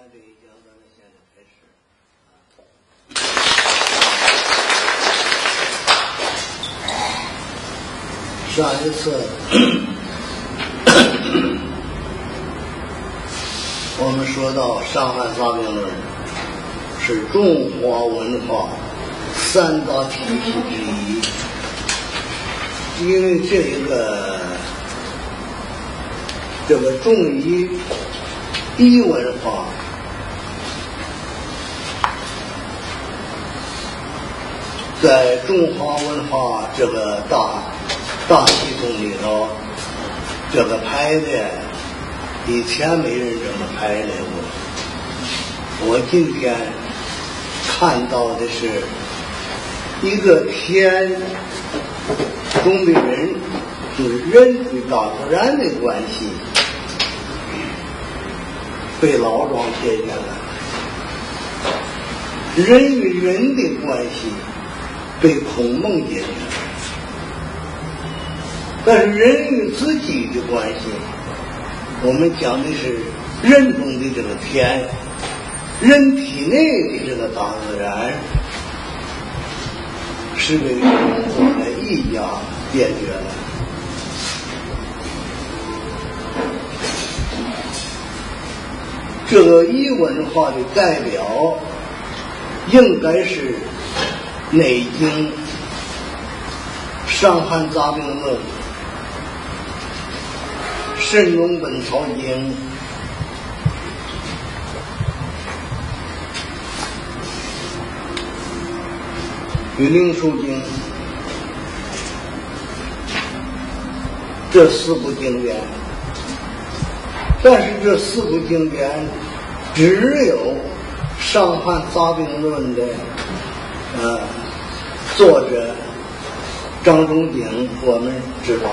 这一讲，咱们现在开始。上一次我们说到《伤寒杂病论》是中华文化三大体系之一，因为这个中医文化在中华文化这个大系统里头，这个排列以前没人这么排列过。我今天看到的是一个天中的人，就是人与大自然的关系被老庄写下来，人与人的关系被孔孟写下来，但是人与自己的关系，我们讲的是人中的这个天，人体内的这个大自然，是被中国的医家解决了。这个医文化的代表应该是《内经·伤寒杂病论》、《神农本草经》、与《灵枢经》这四部经典。但是这四部经典只有《伤寒杂病论》的作者张仲景我们知道，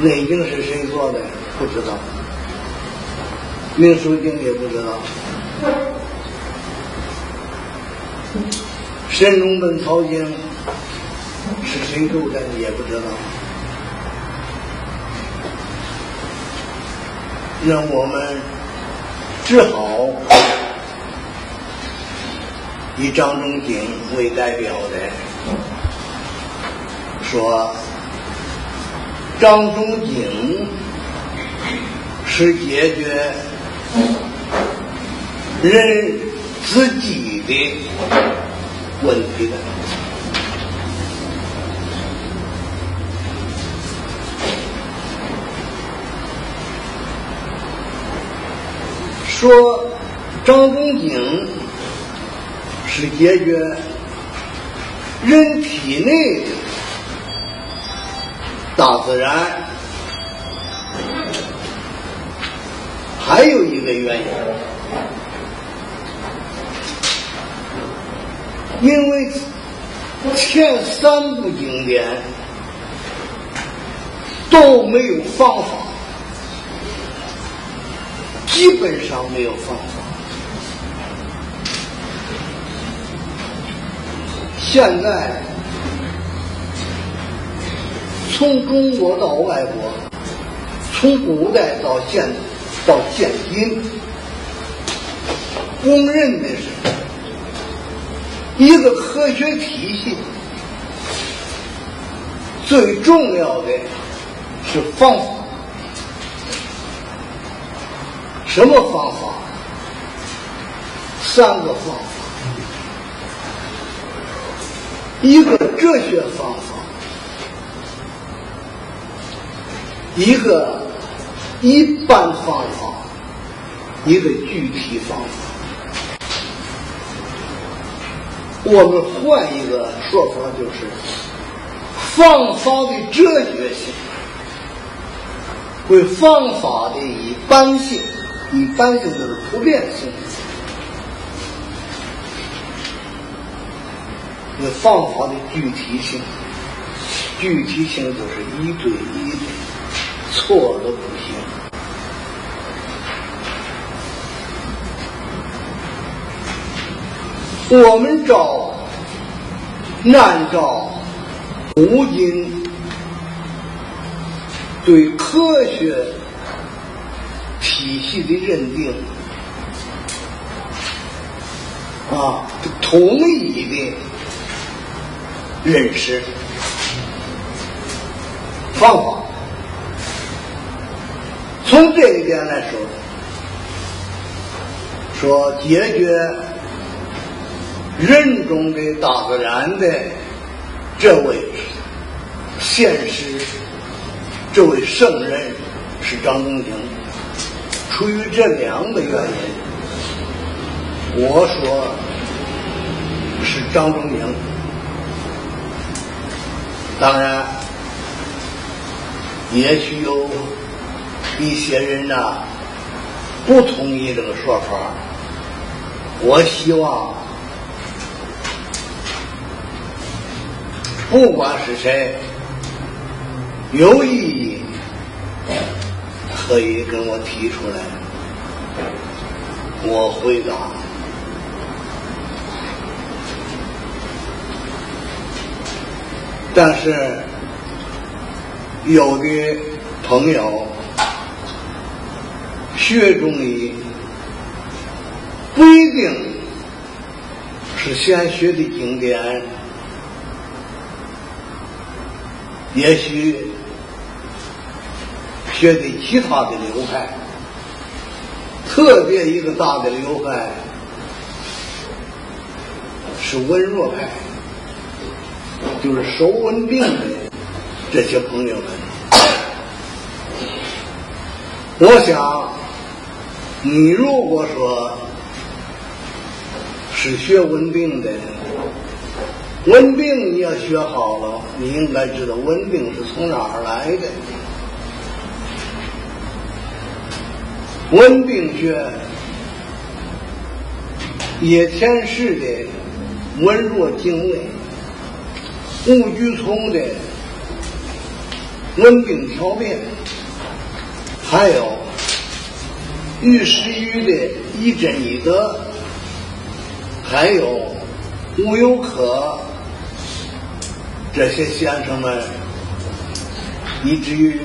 《内经》是谁做的不知道，《灵枢经》也不知道，《神农本草经》是谁做的也不知道。那我们只好以张仲景为代表的说，张仲景是解决人自己的问题的。说张仲景是解决人体内的大自然，还有一个原因，因为前三部经典都没有方法，基本上没有方法。现在从中国到外国，从古代到现今，公认的是一个科学体系最重要的是方法。什么方法？三个方法，一个哲学方法，一个一般方法，一个具体方法。我们换一个说法，就是方法的哲学性为方法的一般性，一般性就是普遍性，有方法的具体性，具体性就是一对一的，错了不行。我们按照古今对科学体体系的认定统一的认识方法。从这一点来说解决人中的大自然的这位现实，这位圣人是张仲景。出于这两个原因，我说是张仲景。当然也许有一些人不同意这个说法。我希望不管是谁有异议可以跟我提出来，我回答。但是有的朋友学中医不一定是先学的经典，也许学的其他的流派，特别一个大的流派是温弱派，就是手温病的这些朋友们。我想你如果说是学温病的，温病你要学好了，你应该知道温病是从哪儿来的。温病学叶天士的温弱经纬，吴鞠聪的温病调变，还有尉迟虞的一诊一德，还有吴有可这些先生们，以至于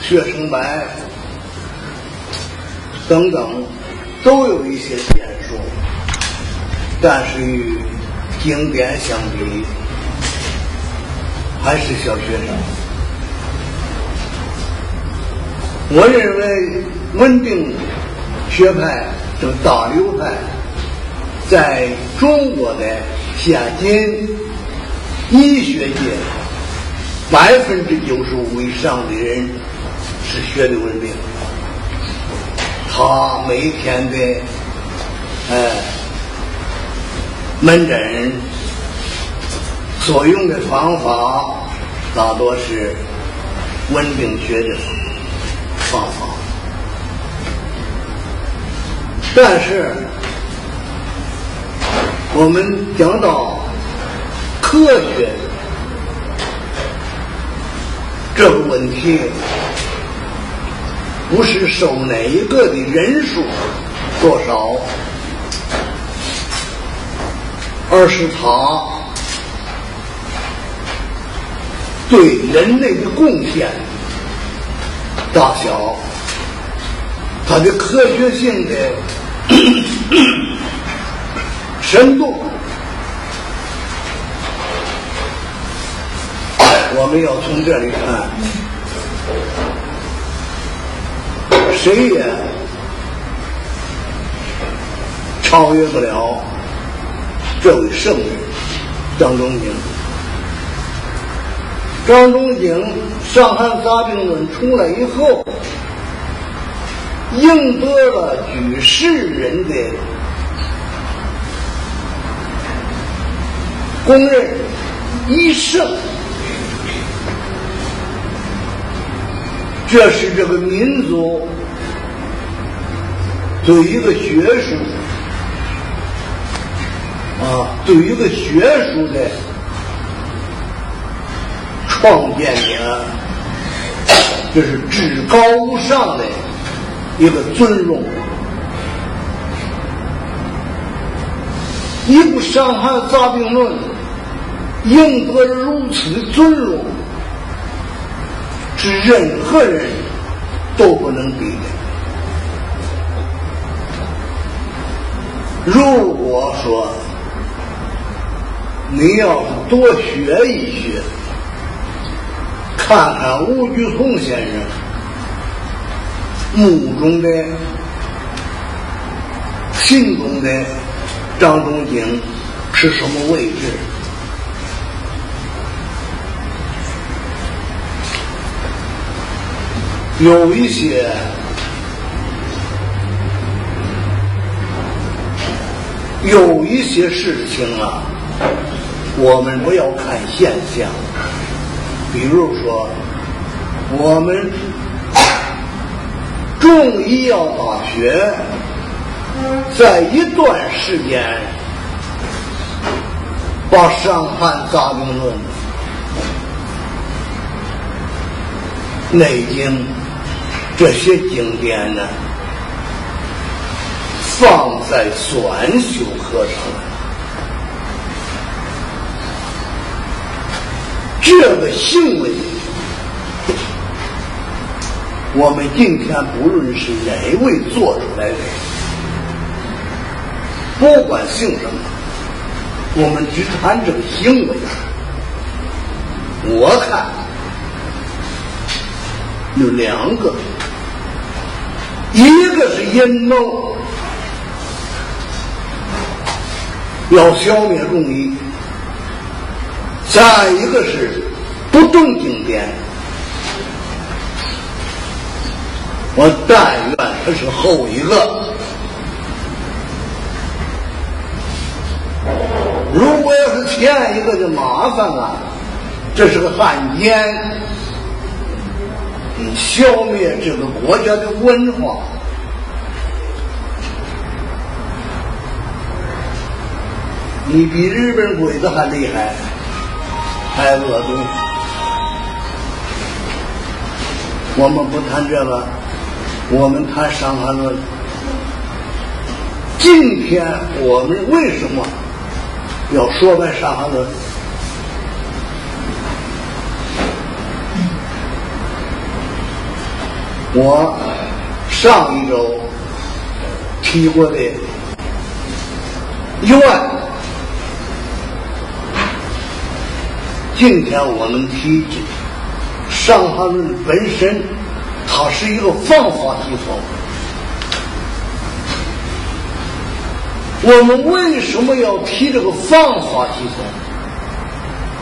薛成白等等，都有一些建树，但是与经典相比，还是小学生。我认为温病学派这个大流派在中国的现今医学界95%以上的人是学的温病。他每天的门诊所用的方法大多是温病学的方法，但是我们讲到科学这个问题，不是受哪一个的人数多少，而是他对人类的贡献大小，它的科学性的深度，我们要从这里看，谁也超越不了这位圣人张仲景。张仲景《伤寒杂病论》出来以后，赢得了举世人的公认一圣，这是这个民族对一个学术对一个学术的创建者，这是至高无上的一个尊荣。一部《伤寒杂病论》赢得了如此的尊荣，是任何人都不能比的。如果说你要是多学一学，看看吴鞠松先生墓中的、心中的张仲景是什么位置，有一些事情啊，我们不要看现象。比如说，我们中医药大学在一段时间把《伤寒杂病论》、《内经》这些经典呢放在选修课上了。这个行为，我们今天不论是哪位做出来的，不管姓什么，我们只谈这个行为。我看有两个，一个是阴谋，要消灭中医；再一个是不懂经典。我但愿他是后一个。如果要是前一个就麻烦了，这是个汉奸，消灭这个国家的文化。你比日本鬼子还厉害，还恶毒。我们不谈这个，我们谈《伤寒论》。今天我们为什么要说白《伤寒论》？我上一周提过的以外，今天我们提《伤寒论》本身，它是一个方法系统。我们为什么要提这个方法系统？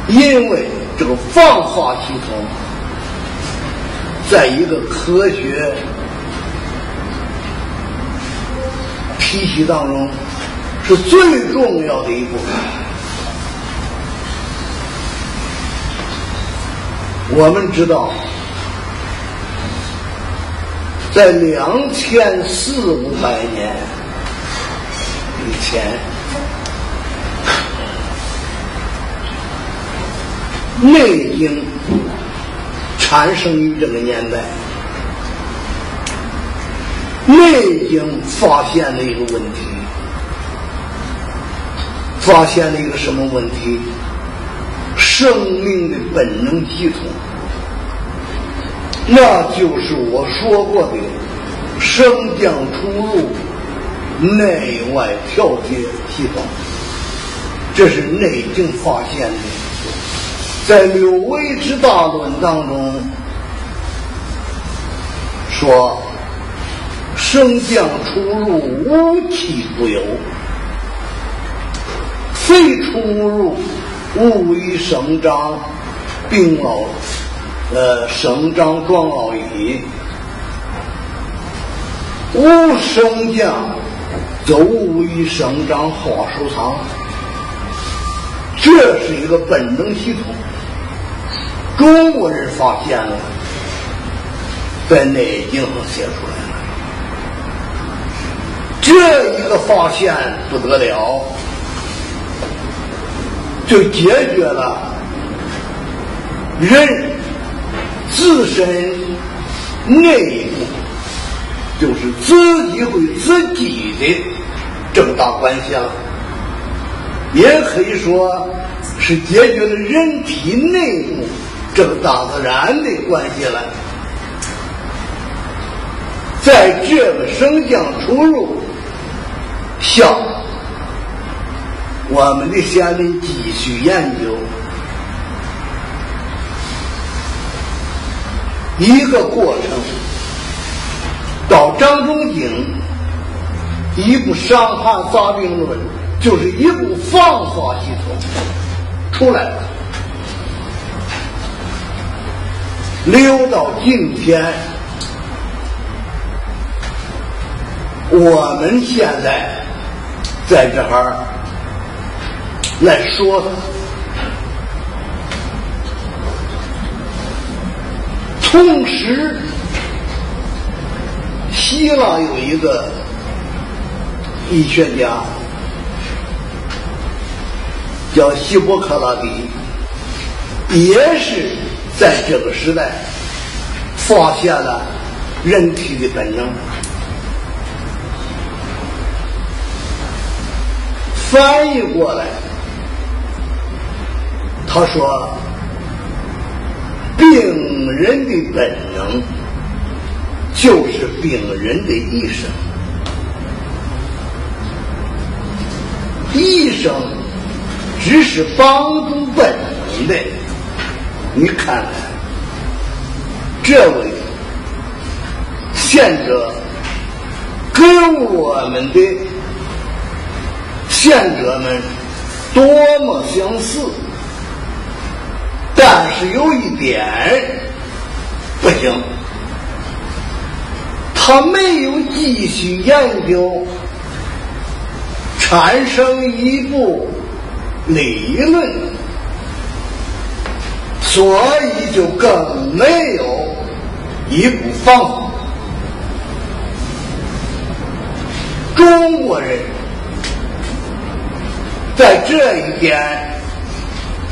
因为这个方法系统在一个科学体系当中是最重要的一部分。我们知道，在2400-2500年以前，《内经》产生于这个年代。《内经》发现了一个问题，发现了一个什么问题？生命的本能系统，那就是我说过的升降出入、内外调节系统。这是《内经》发现的。在《六维之大论》当中说，升降出入无气不有，非出入无以生长病老，生长壮老矣。无升降，则无以生长化收藏。这是一个本能系统，中国人发现了，在《内经》上写出来了。这一个发现不得了，就解决了人自身内部，就是自己会自己的这个大关系了。也可以说是解决了人体内部这个大自然的关系了。在这个升降出入下，我们的县民继续研究一个过程，到张仲景一部《伤寒杂病论》，就是一部方法系统出来了。留到今天，我们现在在这儿来说，同时希腊有一个医学家叫希波克拉底，也是在这个时代发现了人体的本能。翻译过来，他说病人的本能就是病人的医生，医生只是帮助本能的。你看看这位贤者跟我们的贤者们多么相似，但是有一点不行，他没有继续研究产生一部理论，所以就更没有一部方法。中国人在这一点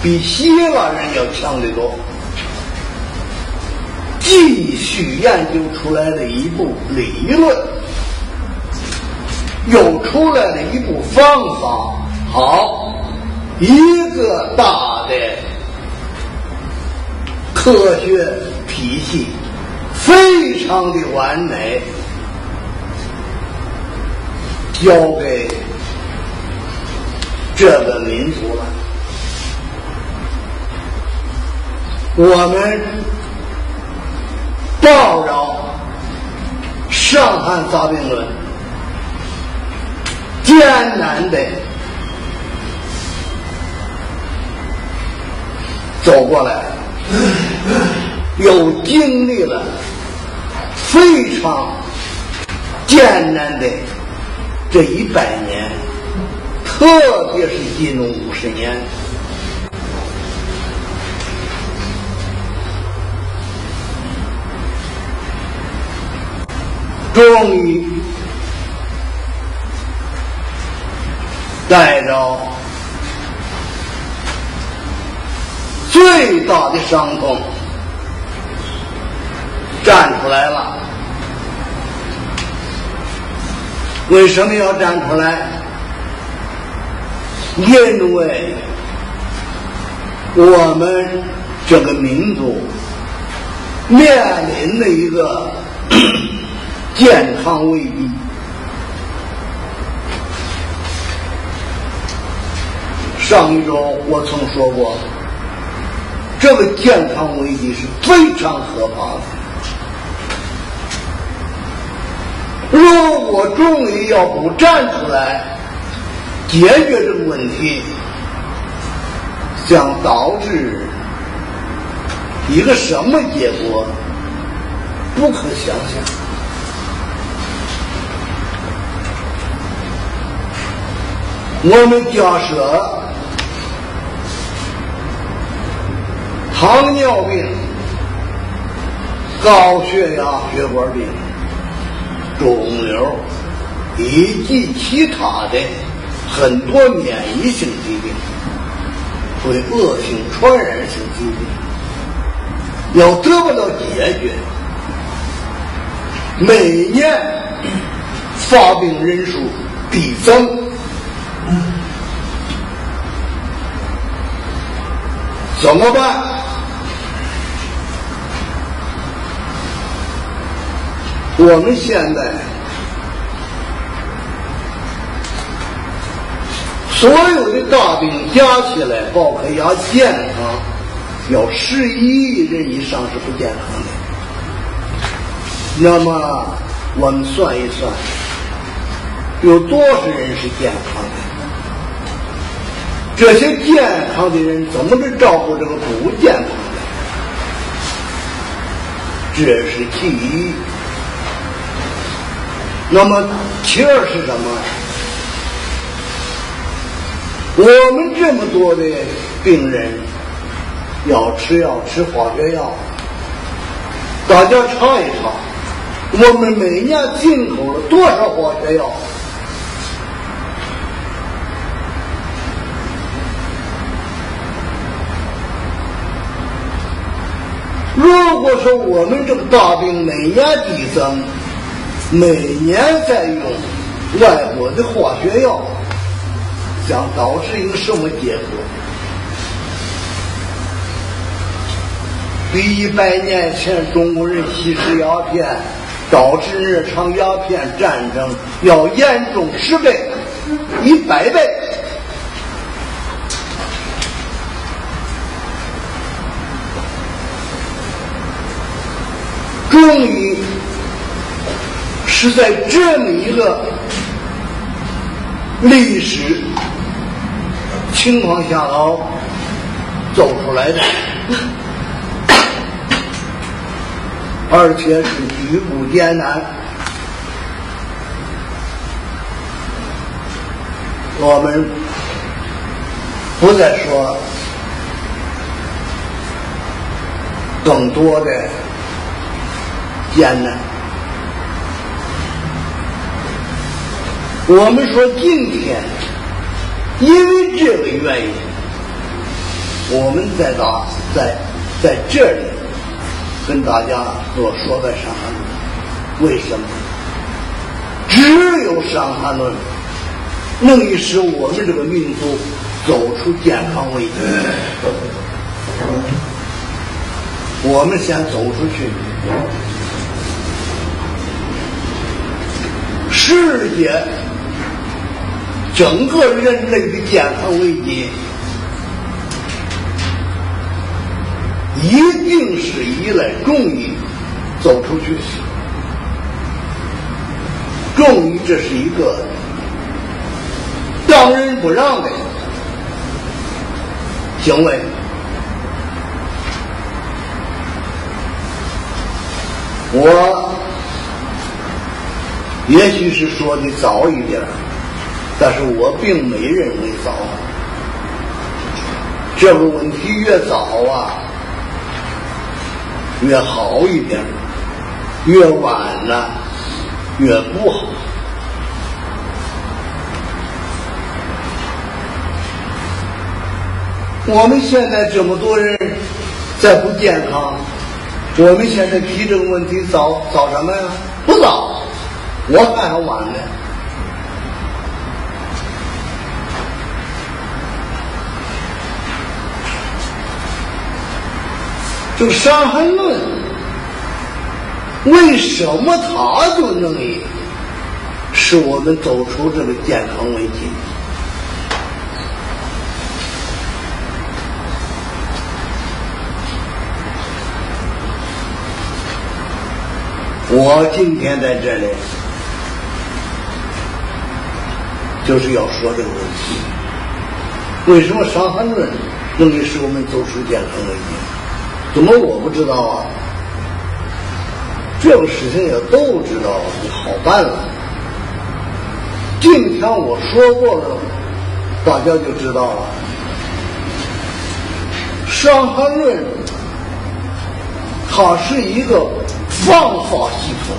比希腊人要强得多，继续研究出来的一部理论，又出来了一部方法，好，一个大的科学体系，非常的完美，交给这个民族了。我们抱着《伤寒杂病论》艰难的走过来，又经历了非常艰难的这100年，特别是近50年，终于带着最大的伤痛站出来了。为什么要站出来？因为我们这个民族面临的一个健康危机。上一周我曾说过，这个健康危机是非常可怕的。如果中医要不站出来解决这个问题，将导致一个什么结果，不可想象。我们假设糖尿病、高血压、血管病、肿瘤以及其他的很多免疫性疾病，为恶性传染性疾病，要得不到解决，每年发病人数递增，怎么办？我们现在所有的大病加起来，包括要健康，要11亿人以上是不健康的。那么我们算一算，有多少人是健康的？这些健康的人怎么能照顾这个不健康的？这是其一。那么其二是什么？我们这么多的病人要吃化学药，大家查一查，我们每年进口了多少化学药？如果说我们这个大病每年递增，每年在用外国的化学药，将导致一个什么结果？比100年前中国人吸食鸦片导致日常鸦片战争要严重10倍、100倍。终于是在这么一个历史情况下走出来的，而且是举步艰难。我们不再说更多的艰难，我们说今天因为这个原因，我们在这里跟大家所说的伤寒论。为什么？只有伤寒论能以使我们这个民族走出健康危机。我们先走出去，世界整个人类的健康危机一定是依赖中医走出去。中医这是一个当仁不让的行为。我也许是说的早一点，但是我并没认为早。这个问题越早越好一点，越晚了越不好。我们现在这么多人再不健康，我们现在提这个问题早什么呀？不早，我看还晚呢。这个《伤寒论》为什么它就能使我们走出这个健康危机？我今天在这里就是要说这个问题：为什么《伤寒论》能使我们走出健康危机？怎么我不知道啊？这个事情也都知道，就好办了。今天我说过了，大家就知道了。《伤寒论》它是一个方法系统，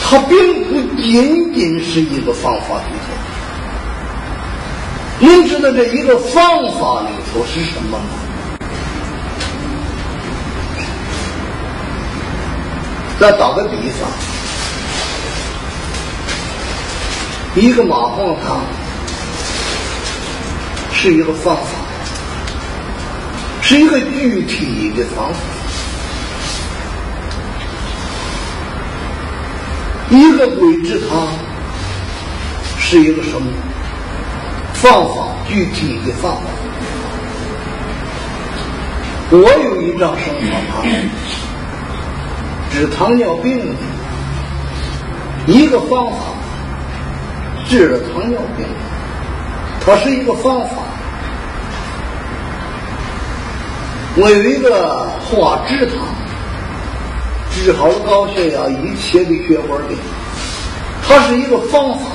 它并不仅仅是一个方法系统。您知道这一个方法里头是什么吗？再打个比方，一个麻黄汤是一个方法，是一个具体的方法。一个鬼治堂是一个什么方法？具体的方法。我有一张生活卡，治糖尿病的一个方法，治了糖尿病，它是一个方法。我有一个化脂糖，治好了高血压一切的血管病，它是一个方法。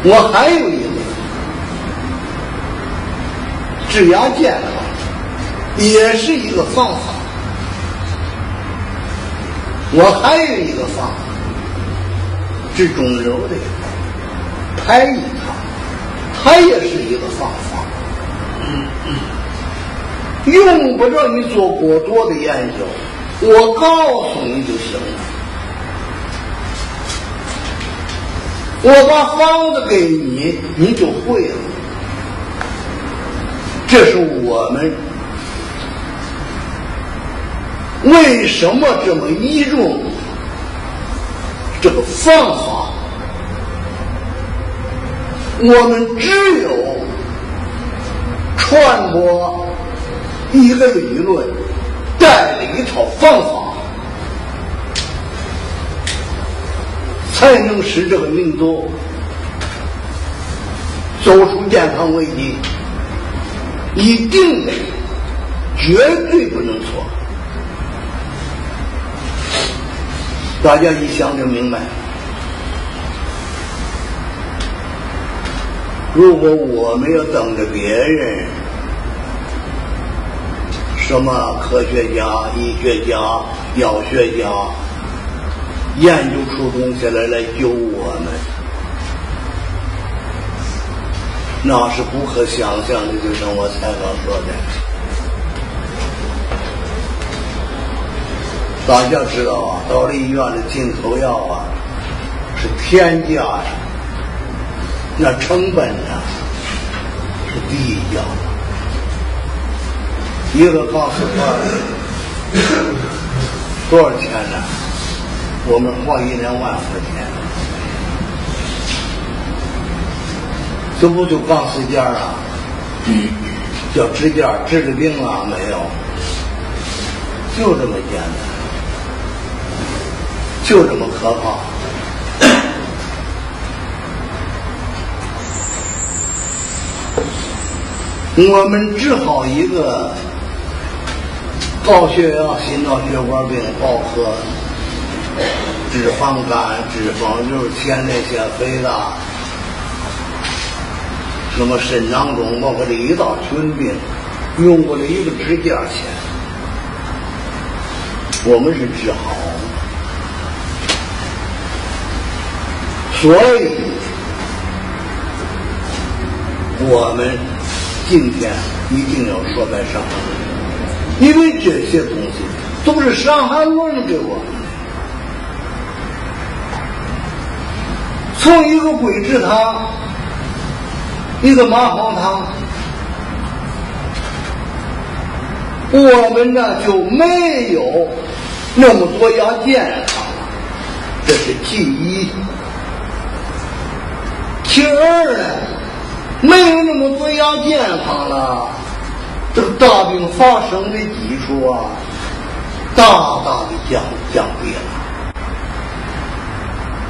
我还有一个治牙健康，也是一个方法。我还有一个方法，治肿瘤的排异糖，它也是一个方法。用不着你做过多的研究，我告诉你就行了。我把方子给你，你就会了。这是我们为什么这么倚重这个方法。我们只有传播一个理论，带了一套方法，才能使这个民族走出健康危机。一定的，绝对不能错。大家一想就明白。如果我们要等着别人，什么科学家、医学家、药学家研究出东西来救我们，那是不可想象的。就像我采访说的，大家知道啊，到了医院的进口药啊是天价呀，那成本呢是低价。一个钢丝块多少钱呢？我们花1-2万块钱，这不就钢丝件啊？叫支架，治了病了没有？就这么简单，就这么可怕。我们治好一个高血压、心脑血管病，包括脂肪肝、脂肪瘤、前列腺肥大，什么肾囊肿，包括这一大群病，用过了一个支架钱，我们是治好。所以我们今天一定要说在伤寒论，因为这些东西都是伤寒论给我们的。从一个桂枝汤，一个麻黄汤，我们呢就没有那么多要健康了，这是其一。其二呢，没有那么多要健康了，这个大病发生的基础啊，大大的降低了。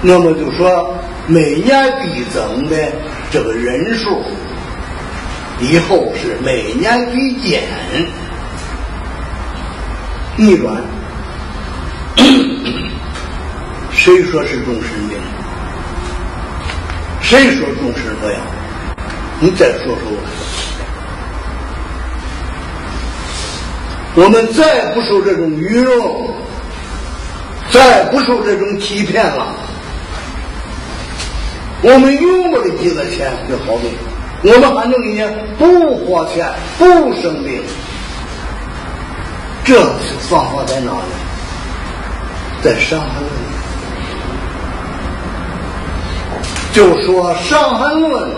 那么就说每年递增的这个人数，以后是每年递减，逆转。谁说是终身病？谁说终身这样？你再说说我们再不受这种愚弄，再不受这种欺骗了，我们用不了几个钱就好病，我们还能一年不花钱不生病，这是方法在哪里？在伤寒论。就说伤寒论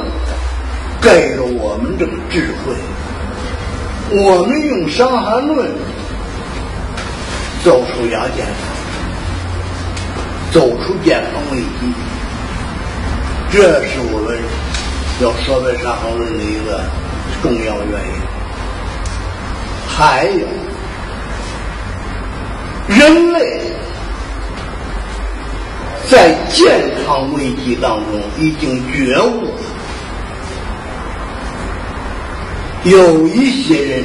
给了我们这个智慧，我们用伤寒论走出亚健康，走出健康危机，这是我们要说的伤寒论的一个重要原因。还有，人类在健康危机当中已经觉悟了，有一些人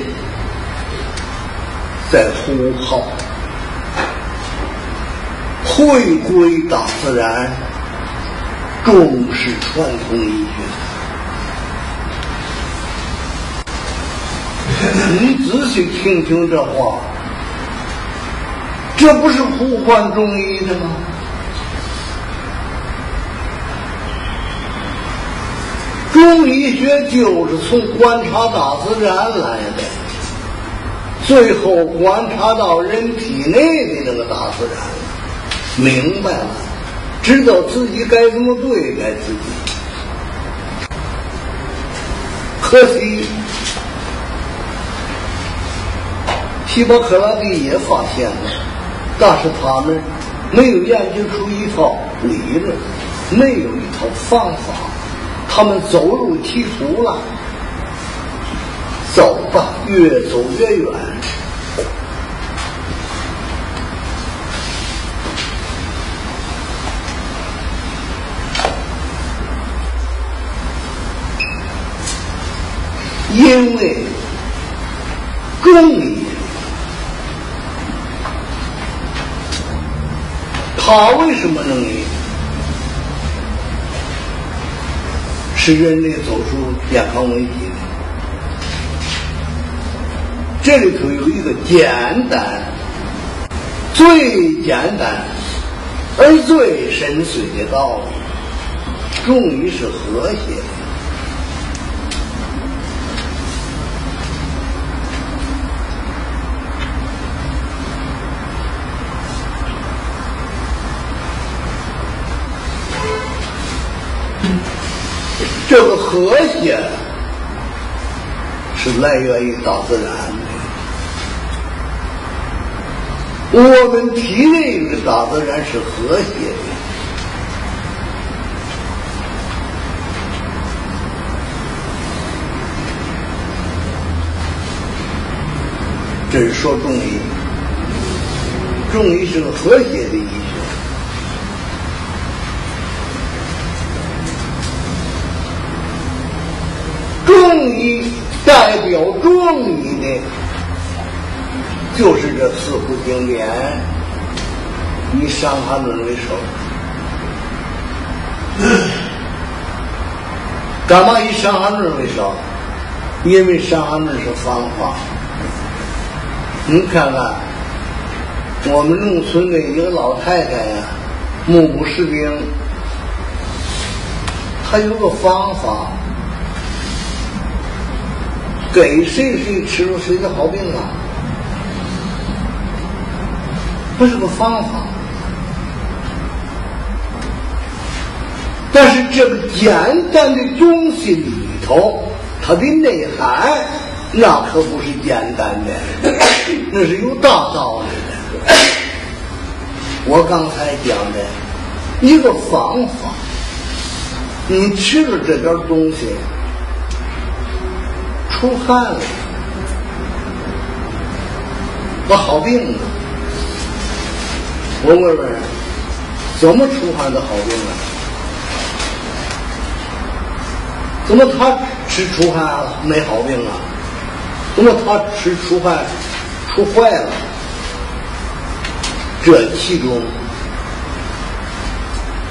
在呼号回归大自然，重视传统医学。你仔细听听这话，这不是呼唤中医的吗？中医学就是从观察大自然来的，最后观察到人体内的那个大自然，明白了，知道自己该怎么对待自己。可惜希波克拉底也发现了，但是他们没有研究出一套理论，没有一套方法，他们走入歧途了。走吧，越走越远。因为中医他为什么能使人类走出健康危机呢？这里头有一个简单、最简单而最深邃的道理：中医是和谐的。这个和谐是来源于大自然的，我们体内的大自然是和谐的。这是说中医，中医是个和谐的医学。中医代表中医的，就是这四部经典，以《伤寒论》为首。干嘛以《伤寒论》为首？因为《伤寒论》是方法。你看看，我们农村的一个老太太呀，目不识丁，她有个方法。给谁吃了谁的好病啊，这是个方法。但是这个简单的东西里头，它的内涵那可不是简单的，那是有大道理的。我刚才讲的一个方法，你吃了这点东西出汗了，我好病了。我问问，怎么出汗的好病啊？怎么他吃出汗了没好病啊？怎么他吃出汗出坏了？这其中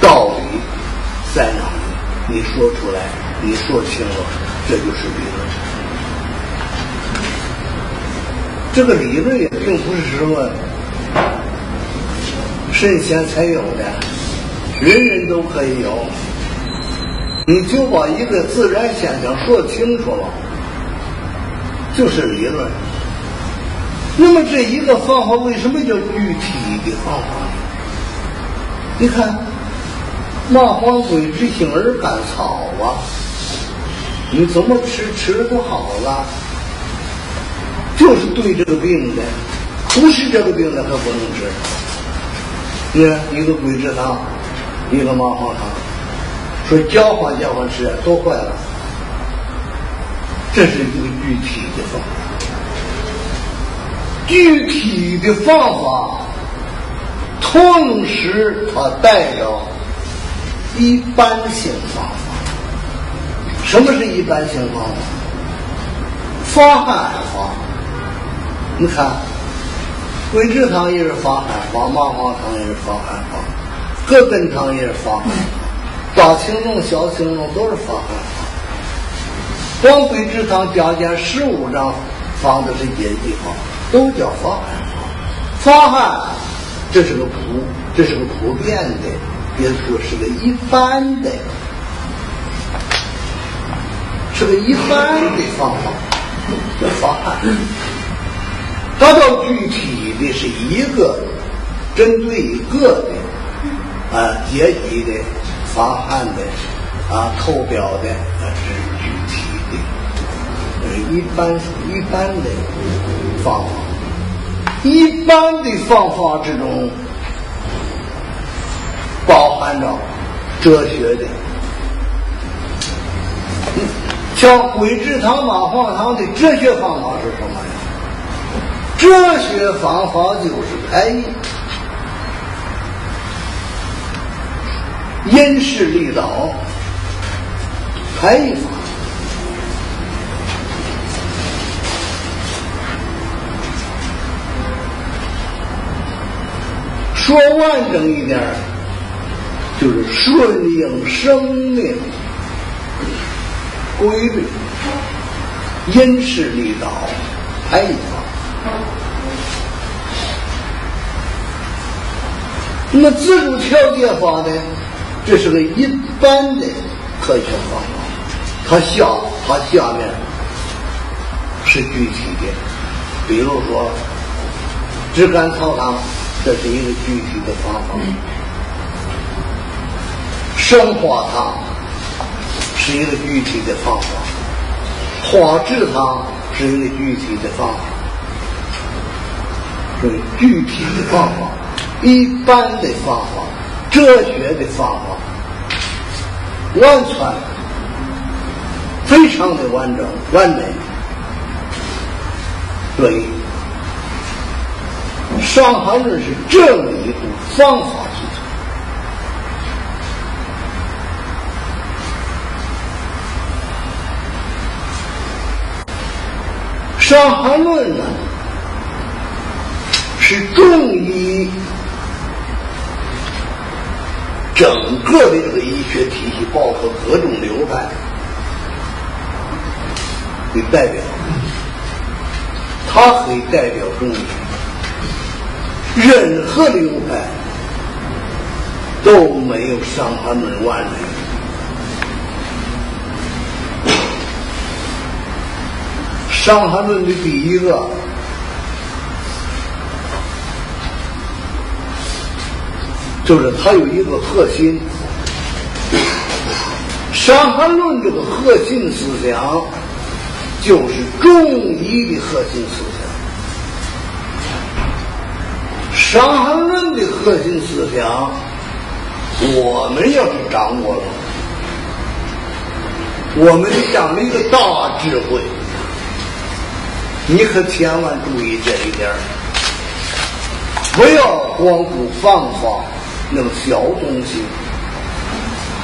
道理在哪里？你说出来，你说清楚，这就是理论。这个理论也并不是什么神仙才有的，人人都可以有。你就把一个自然现象说清楚了，就是理论。那么这一个方法为什么叫具体的方法？你看，麻黄归之性而甘草啊，你怎么吃了就好了，就是对这个病的。不是这个病的可不能治。你看一个桂枝汤，一个麻黄汤，说交换吃都坏了，这是一个具体的方法。具体的方法同时它代表一般性方法。什么是一般性方法？防寒法。你看桂枝汤也是防寒法，麻黄汤也是防寒法，葛根汤也是防寒法，大青龙小青龙都是防寒法。光桂枝汤将近15章放的是解剂法，都叫防寒法。防寒这是个普遍的，也说是个一般的，是个一般的方法，叫防寒。它到具体的是一个针对一个的解剂的防寒的透标的是具体的，一般的方法。一般的方法之中包含着哲学的，像桂枝汤麻黄汤的哲学方法是什么呀？哲学方法就是排异，因势利导，排异法。说完整一点，就是顺应生命规律，因势利导，排异法。那么自主调节法呢？这是个一般的科学方法，它下面是具体的，比如说炙甘草汤，这是一个具体的方法；生化汤是一个具体的方法；化制汤是一个具体的方法。所以具体的方法、一般的方法、哲学的方法，完全非常的完整完美。所以《伤寒论》是这么一部方法系统。《伤寒论》呢，是中医整个的这个医学体系，包括各种流派的代表，它可以代表中医。任何流派都没有《伤寒论》完美。《伤寒论》的第一个就是它有一个核心，《伤寒论》这个核心思想就是中医的核心思想。《伤寒论》的核心思想，我们要是掌握了，我们这样的一个大智慧，你可千万注意这一点，不要光顾方法那么小东西，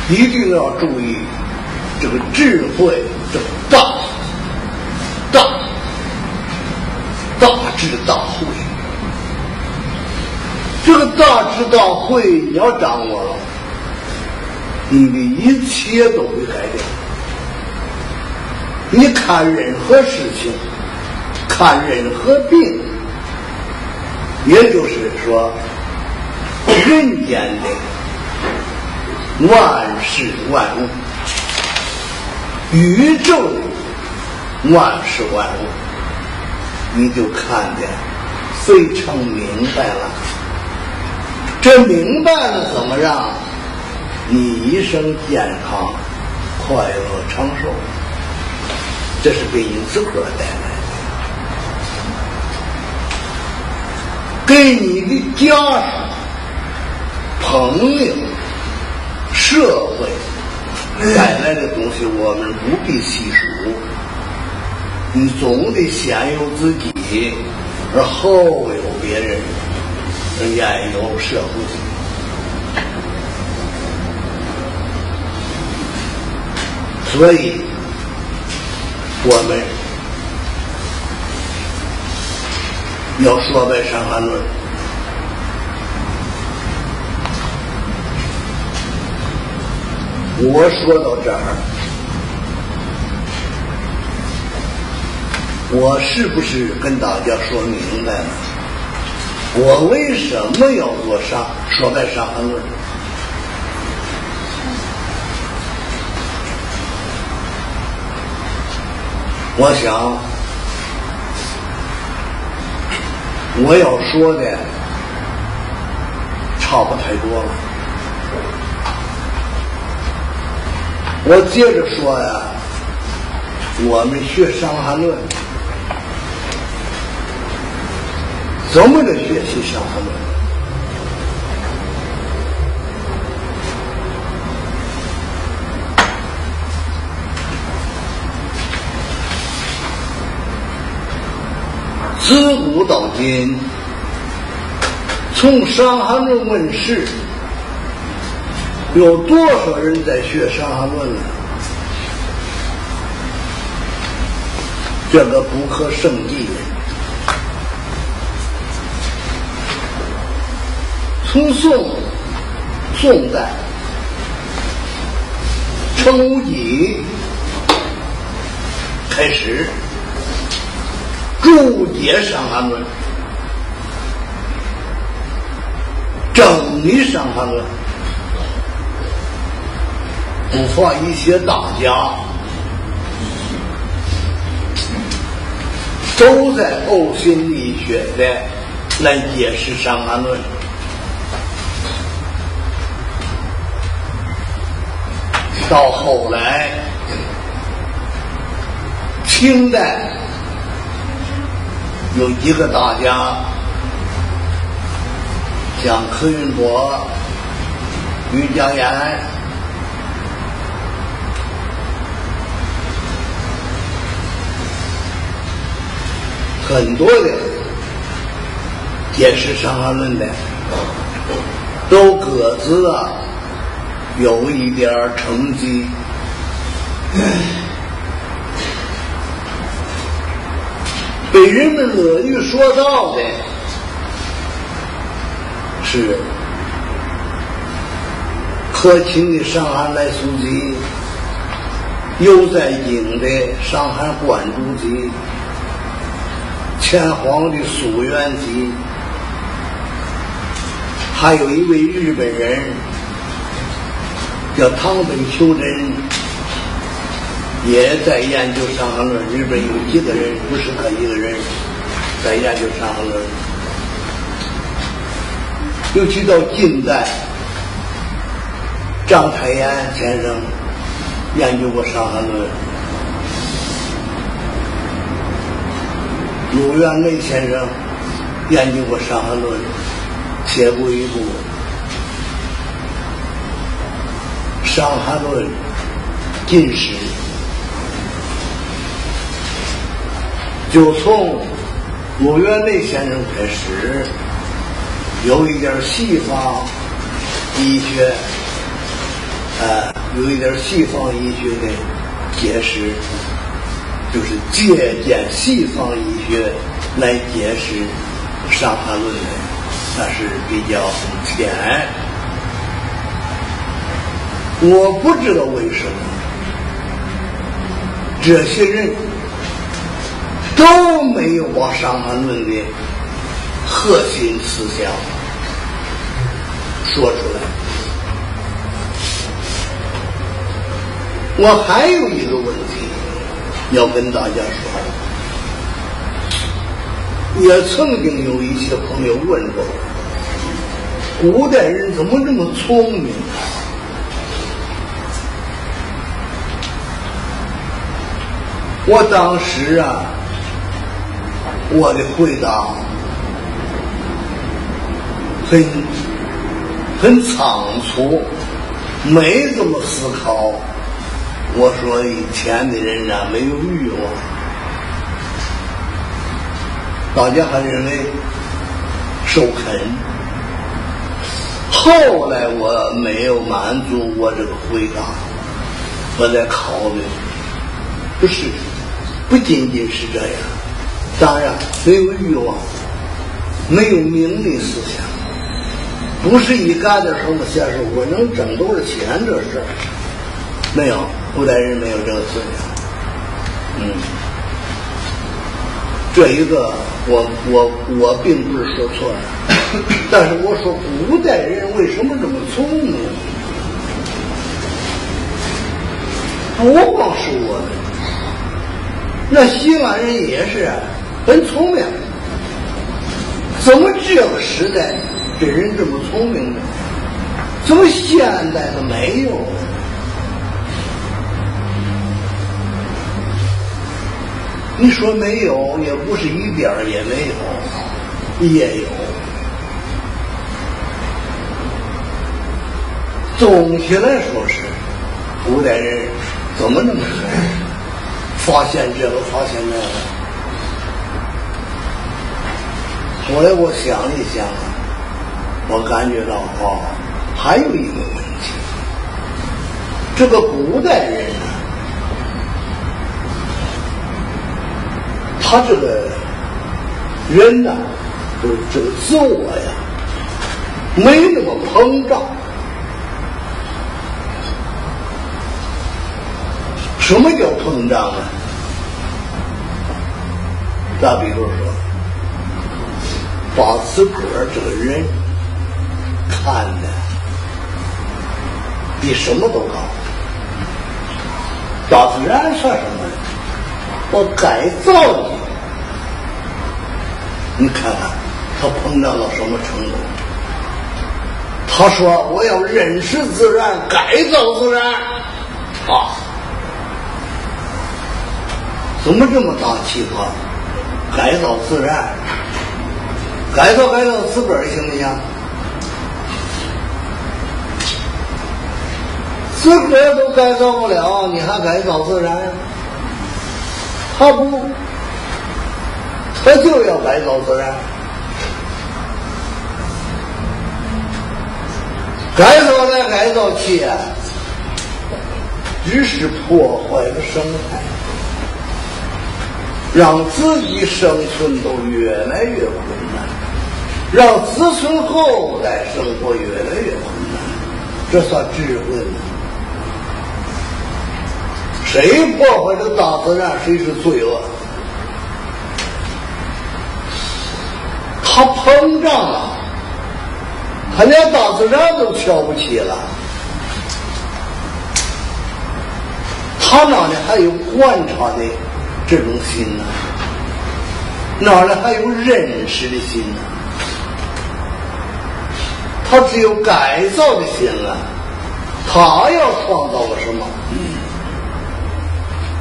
一定要注意这个智慧，这个大智大慧。这个大智大慧你要掌握了，你的一切都会改变。你看任何事情，看任何病，也就是说人间的万事万物，宇宙的万事万物，你就看得非常明白了。这明白了怎么让你一生健康快乐长寿，这是给你自个儿带来的。给你的家属、朋友、社会带来的东西，我们不必细数。你总得先有自己，而后有别人，而焉有社会。所以，我们要说白《伤寒论》，我说到这儿，我是不是跟大家说明白了？我为什么要说白《伤寒论》？我想，我要说的差不太多了。我接着说呀，我们学《伤寒论》，怎么着学习《伤寒论》？自古到今，从《伤寒论》问世，有多少人在学《伤寒论》呢？这个不可胜计。从宋代程无忌开始注解《伤寒论》，整理《伤寒论》，不乏一些大家都在呕心沥血的来解释《伤寒论》。到后来，清代有几个大家，像柯云伯、于家言，很多的解释《伤寒论》的，都各自有一点成绩。被人们乐于说到的是可卿的《伤寒来溯集》，游在京的《伤寒观注集》，钱黄的《溯源集》，还有一位日本人叫唐本求真，也在研究《伤寒论》。日本有几个人，不是他一个人在研究《伤寒论》。尤其到近代，章太炎先生研究过《伤寒论》，陆元雷先生研究过《伤寒论》，写过一部《伤寒论近史》。就从陆元雷先生开始，有一点西方医学，有一点西方医学的解释，就是借鉴西方医学来解释《伤寒论》的，那是比较浅。我不知道为什么这些人都没有把《伤寒论》的核心思想说出来。我还有一个问题要跟大家说，也曾经有一些朋友问过我，古代人怎么这么聪明？我当时我的回答很仓促，没这么思考。我说以前的人啊，没有欲望，大家还认为受肯。后来我没有满足我这个回答，我在考虑，不仅仅是这样。当然没有欲望，没有名利思想，不是一干点什么闲事我能挣多少钱这事儿，没有，古代人没有这个思想。这一个我并不是说错了，但是我说古代人为什么这么聪明？不光是我们，那西方人也是很聪明。怎么这个时代这人这么聪明呢？怎么现代的没有呢？你说没有，也不是一点也没有，也有。总体来说是古代人怎么那么狠，发现这个发现那个。后来我想一想，我感觉到还有一个问题，这个古代人呢，他这个人呢，就是这个自我呀，没那么膨胀。什么叫膨胀啊？再比如说，把自个儿这个人看的比什么都高。大自然算什么呢？我改造你看看他膨胀到什么程度？他说我要认识自然，改造自然啊！怎么这么大气魄？改造自然，改造自个儿行不行？自个儿都改造不了，你还改造自然？他不，他就要改造自然。改造来改造去啊，只是破坏了生态，让自己生存都越来越困难，让子孙后代生活越来越困难，这算智慧吗？谁破坏了大自然，谁是罪恶。他膨胀了，他连大自然都瞧不起了，他哪里还有观察的这种心呢？哪里还有认识的心呢？他只有改造的心了，他要创造个什么？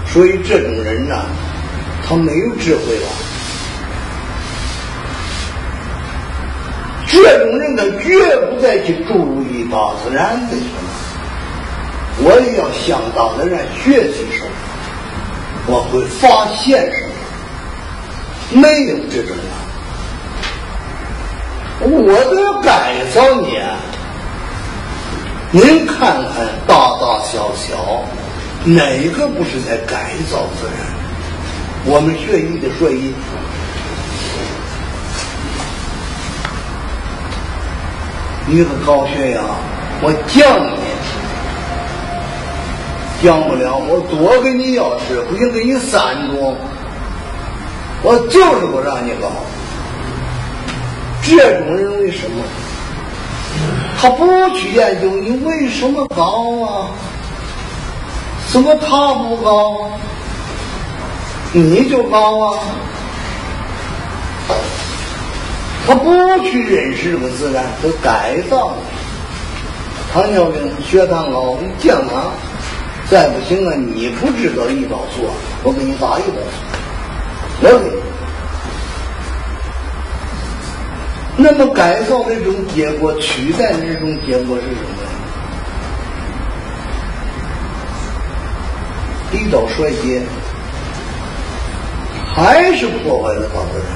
所以这种人呢，他没有智慧了。这种人他绝不再去注意大自然的什么，我也要向大自然学习什么，我会发现什么，没有这种人，我都要改造你啊！您看看大大小小，哪个不是在改造自然？我们学医的说医，一个高血压，我降你，降不了，我多给你药吃，不行给你3种，我就是不让你高。这种人为什么？他不去研究你为什么高啊？怎么他不高，你就高啊？他不去认识这个自然，都改造了。糖尿病、血糖高，你健康，再不行啊，你不知道胰岛素，我给你打胰岛素，我给你。那么改造的这种结果，取代的这种结果是什么呢？地道衰竭，还是破坏了大自然。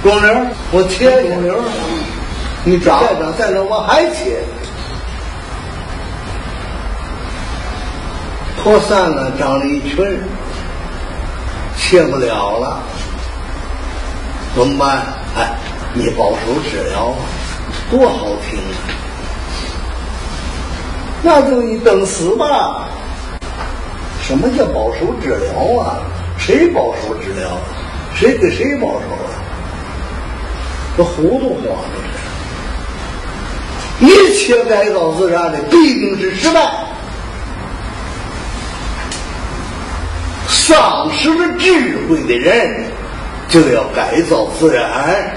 公牛，我切公牛，你长再长，我还切。扩散了，长了一群，切不了了，怎么办？哎，你保守治疗啊，多好听啊！那就你等死吧。什么叫保守治疗啊？谁保守治疗？谁给谁保守啊？这糊涂话这是！一切改造自然的必定是失败。丧失了智慧的人，就要改造自然，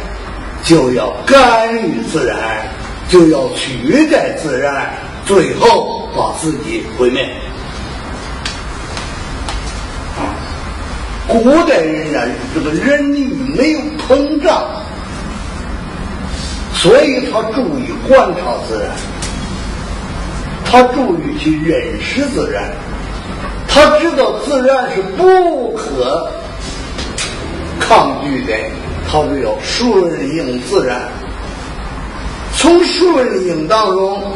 就要干预自然，就要取代自然，最后把自己毁灭。古代人啊，这个人力没有膨胀，所以他注意观察自然，他注意去认识自然，他知道自然是不可抗拒的，他就要顺应自然，从顺应当中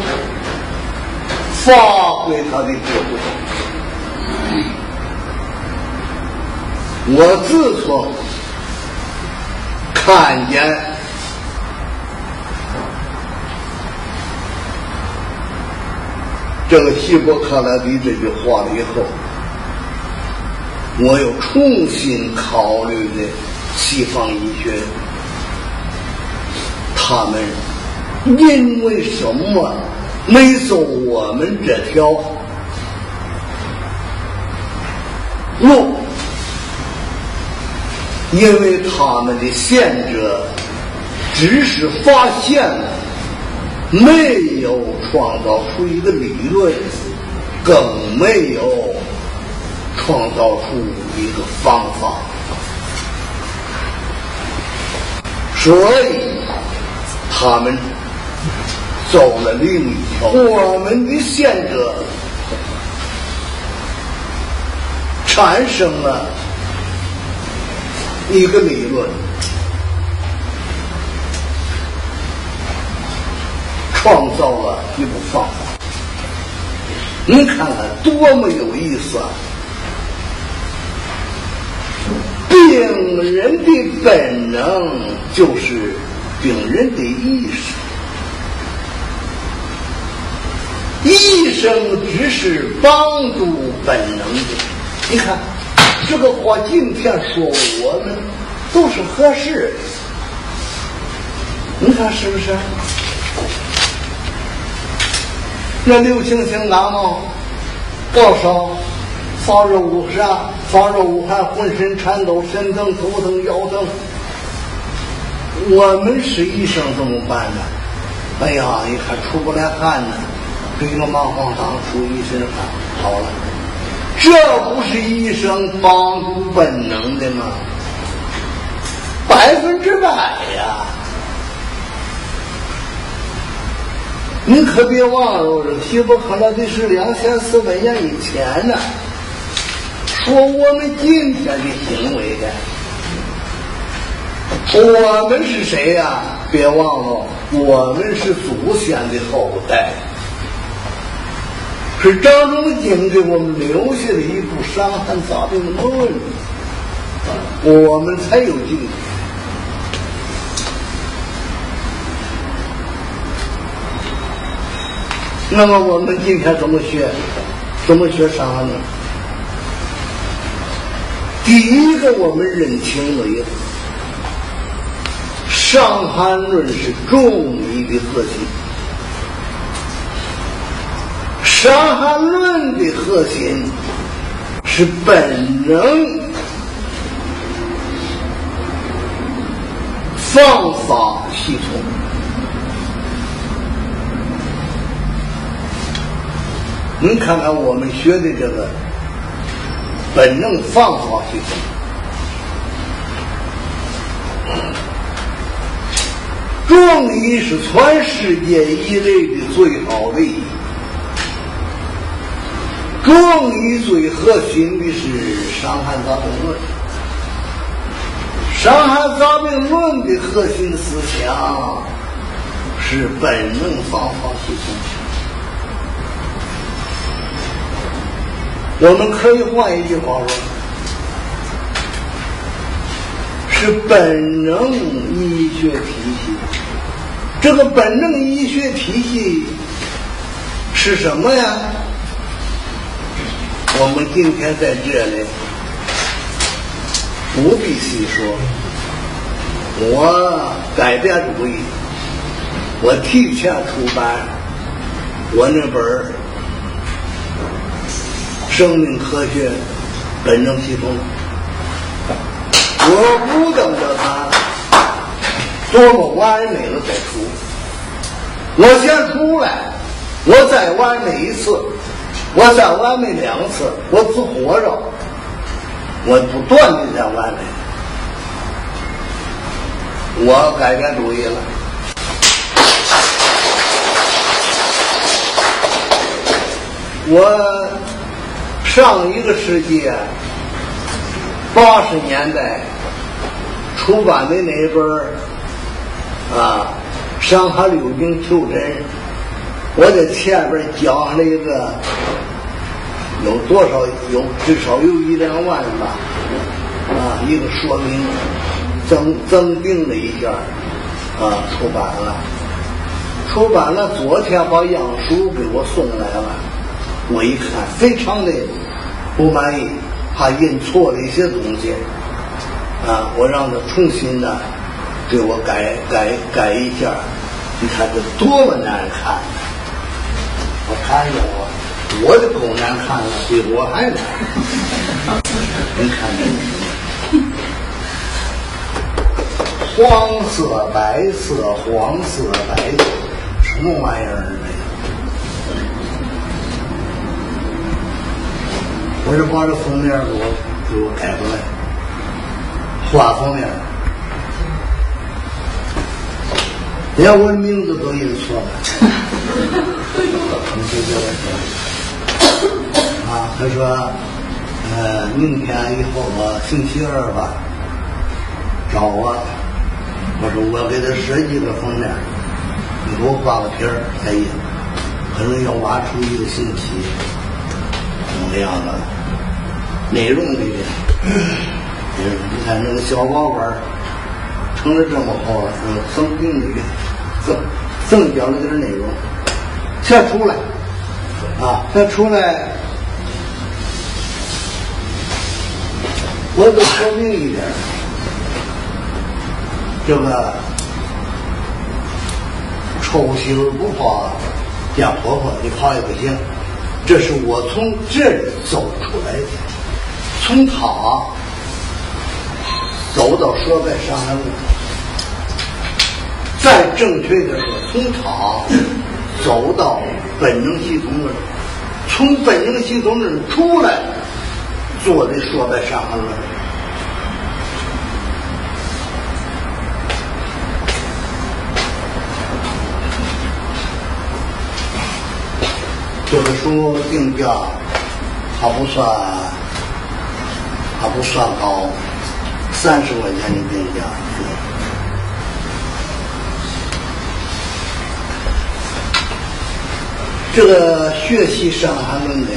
发挥他的智慧。我自从看见这个希波克拉底这句话了以后，我又重新考虑了西方医学，他们因为什么没走我们这条路？因为他们的先者只是发现了，没有创造出一个理论，更没有创造出一个方法，所以他们走了另一条。我们的先者产生了一个理论，创造了一部方法。你看看多么有意思啊！病人的本能就是病人的意识，医生只是帮助本能的。你看这个话今天说我们都是合适的，你看是不是？那流行性感冒、高烧、发热无啥、发热无汗、浑身颤抖、神疼、头疼、腰疼，我们是医生怎么办呢？哎呀，你看出不来汗呢，这个麻黄汤出一身汗，好了。这不是医生帮助本能的吗？100%呀！你可别忘了，这希波克拉底是2400年以前呢，说我们今天的行为的。我们是谁呀？别忘了，我们是祖先的后代。是张仲景给我们留下的一部《伤寒杂病论》，我们才有今天。那么我们今天怎么学？怎么学伤寒论？第一个，我们认清了以后，伤寒论是中医的核心。伤寒论的核心是本能，方法系统。您看看我们学的这个本能方法系统，中医是全世界一类的最好的医。中医最核心的是《伤寒杂病论》。《伤寒杂病论》的核心思想是本能方法系统。我们可以换一句话说，是本能医学体系。这个本能医学体系是什么呀？我们今天在这里不必细说。我改变主意，我提前出版我那本生命科学本能系统，我不等着它多么完美了再出，我先出来，我再完美一次，我再完美两次，我只活着，我不断的在完美。我改变主意了，我上一个世纪80年代出版的那本伤寒流经求诊，我在前边讲了一个有多少，有至少有1-2万吧，一个说明增订了一下，出版了，昨天把样书给我送来了，我一看非常的不满意，怕印错了一些东西，我让他重新的给我改一下，你看这多么难看！我看着我的够难看了，比我还难。你看这黄色、白色、黄色、白色，什么玩意儿这个？我是把这封面给我改过来，画封面。连我的名字都印错了。你就这么说他说明天以后星期二吧找我，我说我给他设计个封面，你给我画个片儿再印，可能要挖出1个星期，怎么样的内容里面你看那个小宝贝成了这么好，增订的增加了点内容，全出来全出来，我就说明一点，这个臭媳妇不怕见婆婆，你怕也不行，这是我从这里走出来的，从他走到说白伤寒路，再正确的说，从他走到本能系统论，从本能系统论出来做的说白伤寒论。这个书定价它不算高，30块钱的定价。这个学习伤寒论的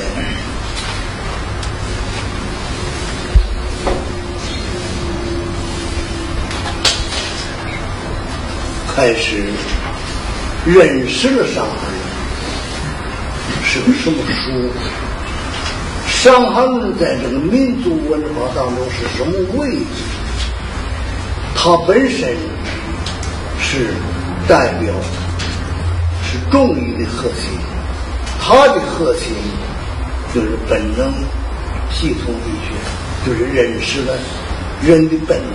开始认识了伤寒论是个什么书，伤寒论在这个民族文化当中是什么位置，它本身是代表是中医的核心，它的核心就是本能系统医学，就是认识了人的本能。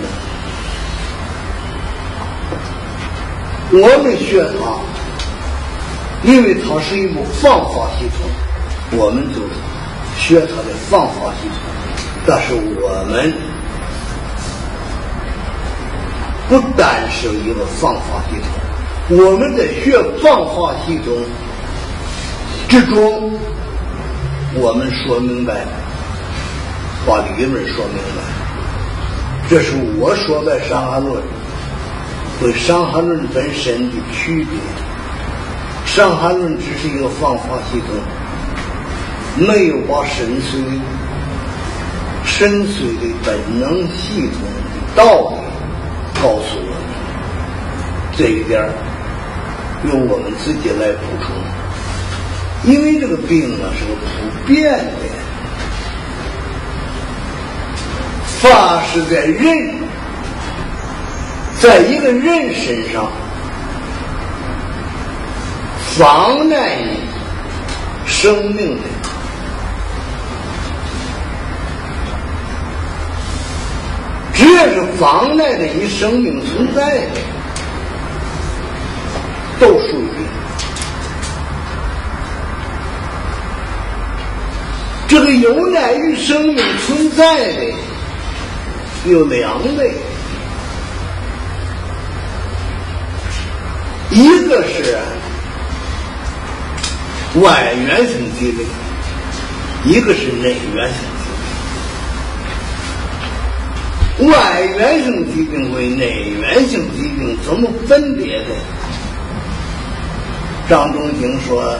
我们学它，因为它是一部方法系统，我们就学它的方法系统，但是我们不单是一个方法系统，我们在学方法系统之中，我们说明白，把理论说明白。这是我说的伤寒论和伤寒论本身的区别。伤寒论只是一个方法系统，没有把深邃的本能系统的道理告诉我们，这一点由我们自己来补充。因为这个病啊是个普遍的，发是在人，在一个人身上，妨碍你生命的，只要是妨碍的你生命存在的，都属于病。这个有赖于生命存在的有两类，一个是外源性疾病，一个是内源性疾病。外源性疾病和内源性疾病怎么分别的？张仲景说，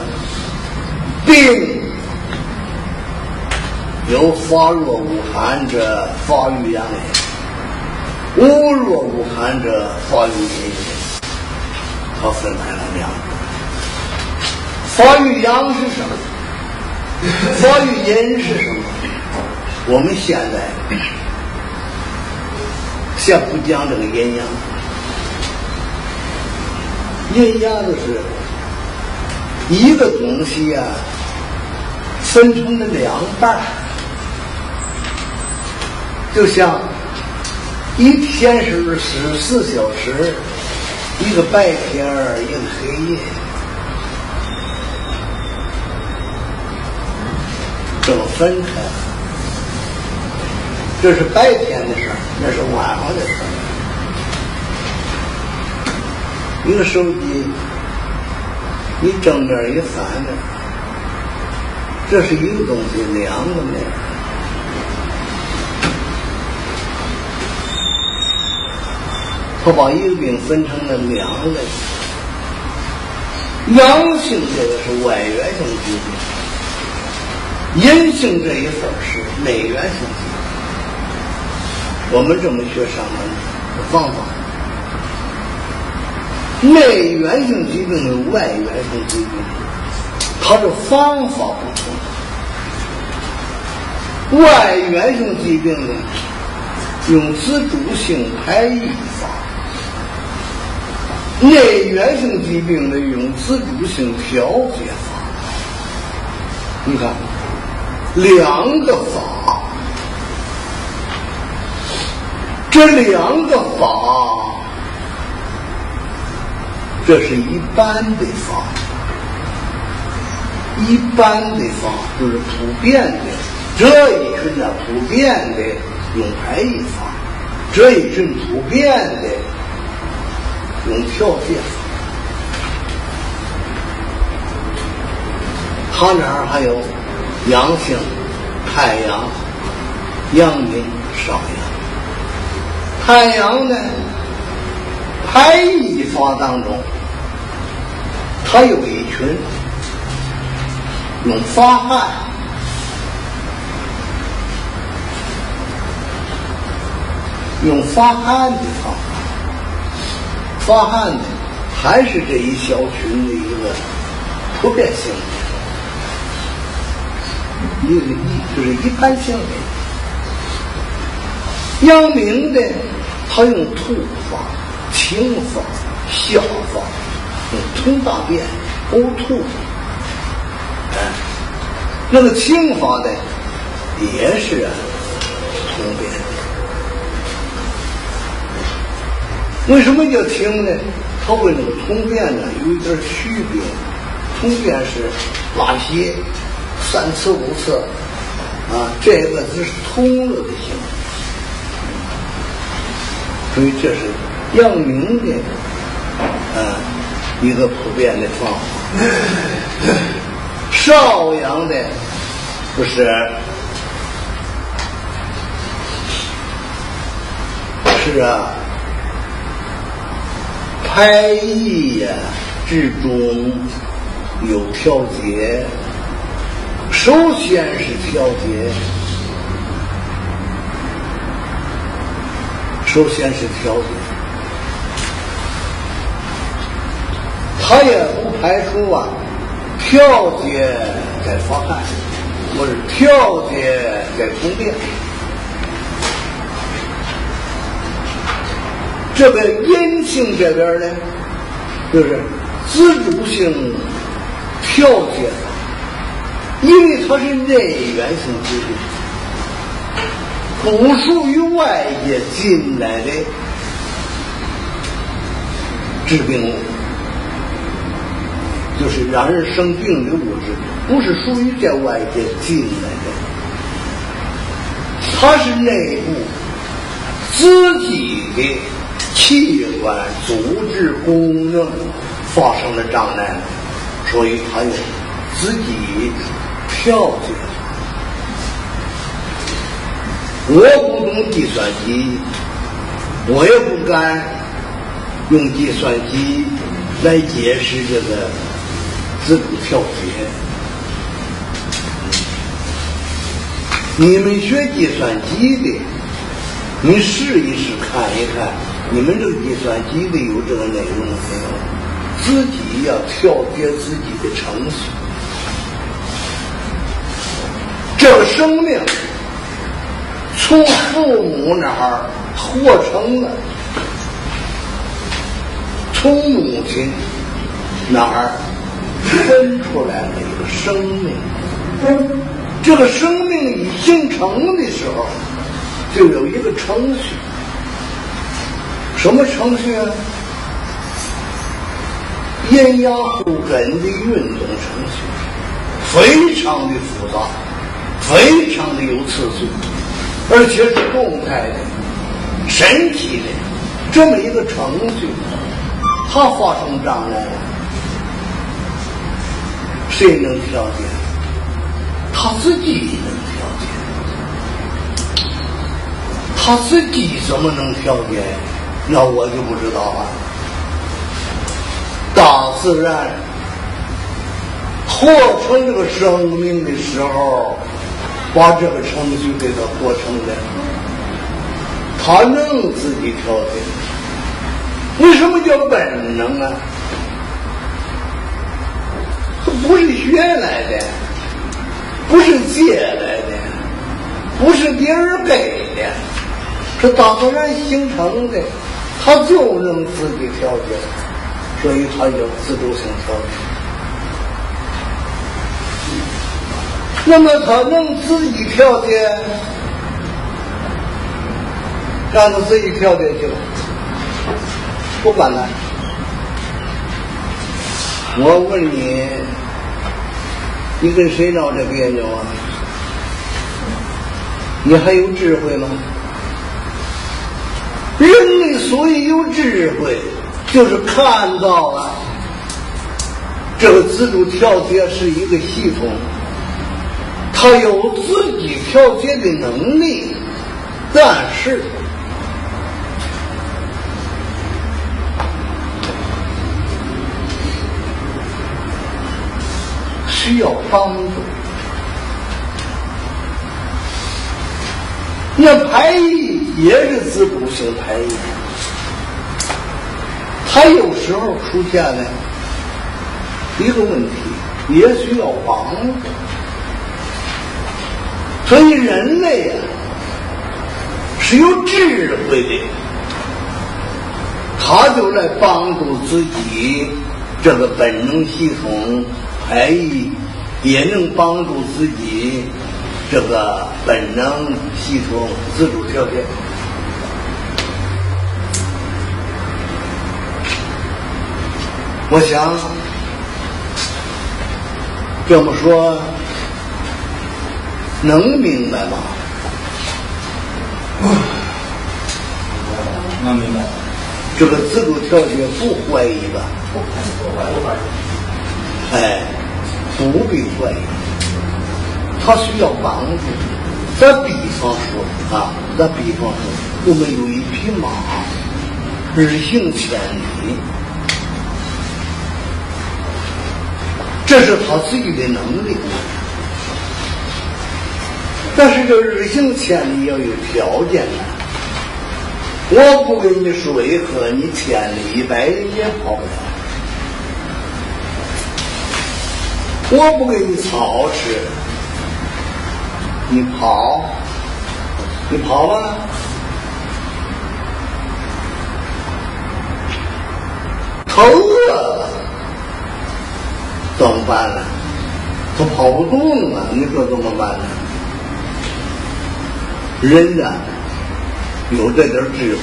病有发若无寒者，发于阳也；无若无寒者，发于阴也。他分开了两个。发于阳是什么？发于阴是什么？我们现在先不讲这个阴阳，阴阳就是一个东西啊，分成了两半，就像一天是24小时，一个白天一个黑夜，这么分开。这是白天的事儿，那是晚上的事儿。一个手机，你正面一反面，这是一个东西，两个面。他把一个病分成了两类，阳性这个是外源性疾病，阴性这一份是内源性疾病。我们这么学伤寒的方法，内源性疾病和外源性疾病，它的方法不同。外源性疾病呢，用自主性排异法；内源性疾病呢，用自主性调节法。你看，两个法，这两个法，这是一般的法。一般的法就是普遍的，这一群呢普遍的用排异法，这一群普遍的用调节法。它那儿还有阳性、太阳、阳明、少阳。太阳呢，排异法当中，它有一群用发汗，用发汗的方法。发汗呢，还是这一小群的一个普遍性的，就是一般性的。阳明的，他用吐法、清法、消法，用通大便、呕吐。那个清法的也是通便。为什么叫清呢？它跟那个通便呢有一点区别。通便是拉稀3次5次啊，这个只是通了的性。所以这是阳明的一个普遍的方法。少阳的不是排异呀之中有调节，首先是调节，他也不排除调节在发汗，或者调节在通电。这个阴性这边呢，就是自主性调节，因为它是内源性疾病，不属于外界进来的致病物，就是让人生病的物质，不是属于在外界进来的，它是内部自己的器官组织功能发生了障碍，所以它有自己调节。我不懂计算机，我也不敢用计算机来解释这个自主调节。你们学计算机的，你试一试看一看，你们这个计算机里有这个内容没有？自己要调节自己的程序。这个生命从父母那儿活成了，从母亲那儿分出来了一个生命。这个生命一形成的时候，就有一个程序。什么程序啊？阴阳互根的运动程序，非常的复杂，非常的有次序，而且是动态的、神奇的这么一个程序。它发生障碍，谁能调节？他自己能调节。他自己怎么能调节？那我就不知道了。大自然活成这个生命的时候，把这个程序给它活成的，它能自己调节。为什么叫本能啊？不是学来的，不是借来的，不是别人给的，是大自然形成的，它就能自己调节，所以它叫自主性调节。那么它能自己调节，让它自己调节去了，不管它。我问你，你跟谁闹这别扭啊？你还有智慧吗？人类所以有智慧，就是看到了这个自主调节是一个系统，它有自己调节的能力，但是需要帮助。那排异也是自主性排异，它有时候出现了一个问题，也需要帮助。所以人类啊是有智慧的，他就来帮助自己这个本能系统排异，也能帮助自己这个本能系统自主调节。我想这么说能明白吗？能明白。这个自主调节不怀疑吧？哎，不必怀疑，他需要帮助。咱比方说啊，我们有一匹马，日行千里，这是他自己的能力。但是这日行千里要有条件的，我不给你水喝，你千里100里也跑不了；我不给你草吃，你跑吗？他饿了怎么办呢？他跑不动了，你说怎么办呢？人呢有这点智慧，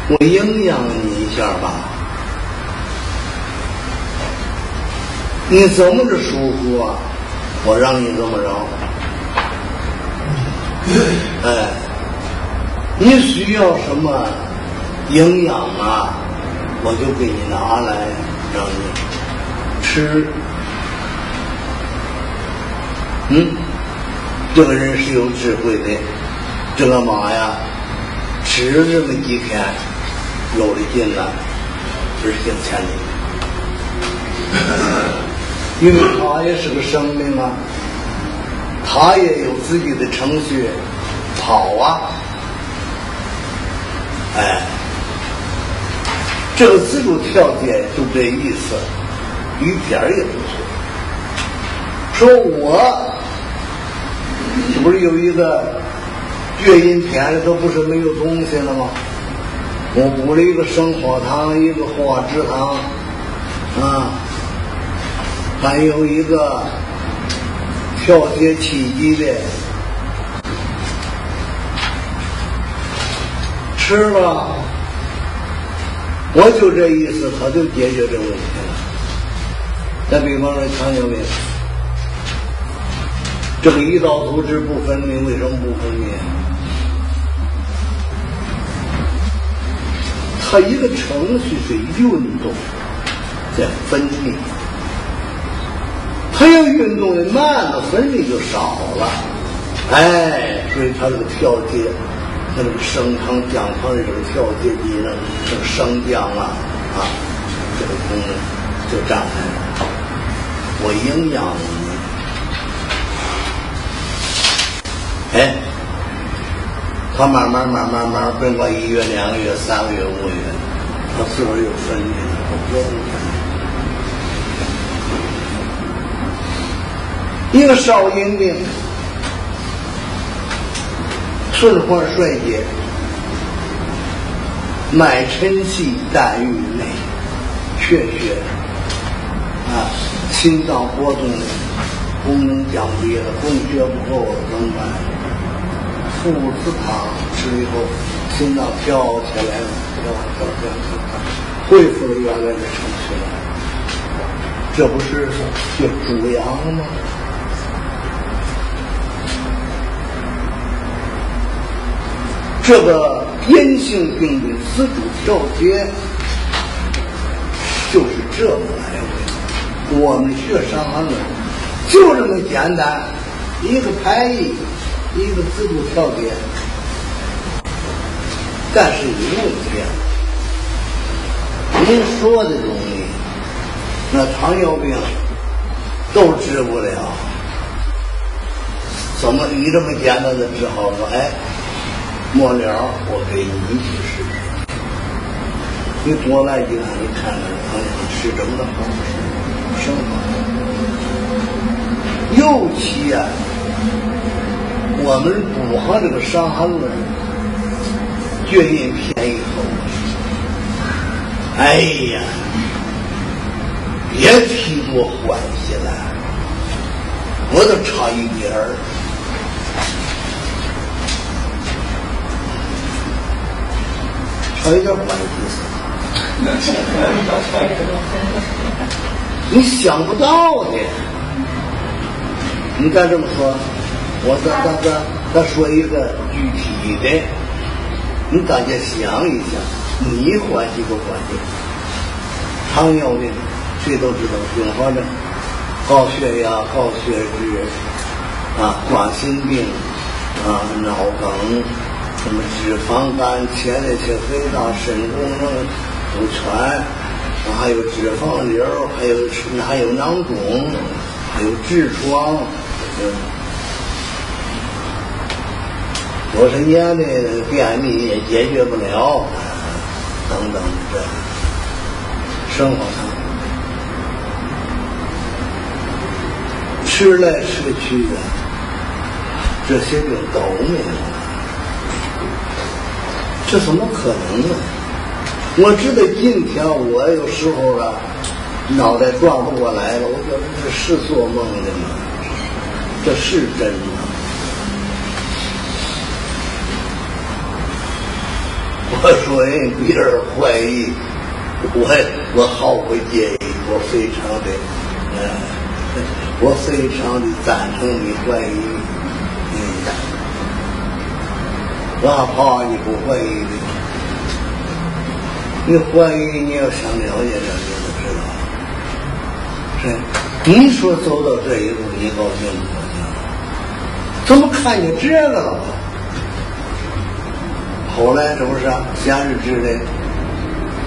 我营养你一下吧，你怎么着舒服啊？我让你怎么着？哎，你需要什么营养啊，我就给你拿来让你吃。这个人是有智慧的，这个马呀，吃这么几天，有了劲了，日行千里。因为他也是个生命啊，他也有自己的程序，跑啊，哎，这个自主调节就这意思，一点也不错。说我这不是有一个绝阴篇里头不是没有东西了吗？我补了一个生化汤，一个化脂汤啊，还有一个调节气机的，吃了，我就这意思，他就解决这问题了。再比方说糖尿病，这个胰岛组织不分泌，为什么不分泌？它一个程序是运动在分泌，它要运动的慢了，分泌就少了。哎，所以它这个调节，它这个升糖降糖的这个调节机能，这个升降啊，这个功能就展开了。我营养你。哎，他慢慢，甭管1月、2个月、3个月、5个月，他自个儿又分泌了，我不分泌。一个少阴病，顺环衰竭，脉沉细，淡郁内，缺血啊，心脏波动功能降低了，供血不够怎么办？附子汤吃了以后，心脏跳起来了，跳，恢复了原来的程序了。这不是就主阳了吗？这个变性病的自主调节就是这么来的。我们学伤寒论就这么简单，一个排异，一个自主调节。但是有问题啊，您说的容易，那糖尿病都治不了。怎么你这么简单的治好说，哎，末了我给你去试试，你多来几趟，你看看糖尿病是怎么的好吃，生活。尤其啊，我们补上这个伤寒论厥阴篇以后，哎呀，别提多欢喜了，我都差一点儿。差一点欢喜，你想不到的。你再这么说，我再说一个具体的，你大家想一想，你欢喜不欢喜？糖尿病谁都知道，并发症、高血压、高血脂冠心病脑梗，什么脂肪肝、前列腺肥大、肾功能不全，还有脂肪瘤，还有囊肿，还有痔疮，多少年的便秘也解决不了，等等这生活上吃来吃去的这些病都没有了，这怎么可能呢？我知道今天我有时候脑袋转不过来了，我觉得这是做梦的吗？这是真的。我说别人怀疑，我毫不介意，我非常的赞成你怀疑，我还怕你不怀疑的，你怀疑你要想了解了解就知道了。是，你说走到这一步，你高兴不高兴？怎么看见这个了？后来这不是先是治的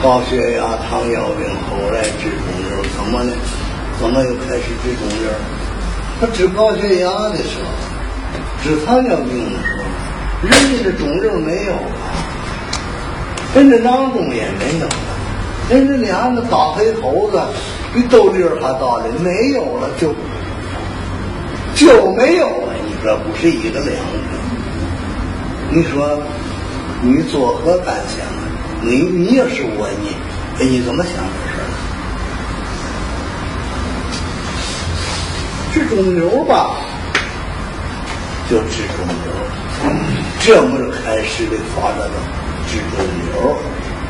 高血压、糖尿病，后来治肿瘤，怎么呢？怎么又开始治肿瘤？他治高血压的时候，治糖尿病的时候，人家的肿瘤没有了，人家囊肿也没有了，人家俩那大黑头子比豆粒还大的没有了，就没有了。你这不是一个两个？你说？你作何感想？你要是我，你怎么想这事儿？治肿瘤吧，就治肿瘤，这么着开始的发展到治肿瘤，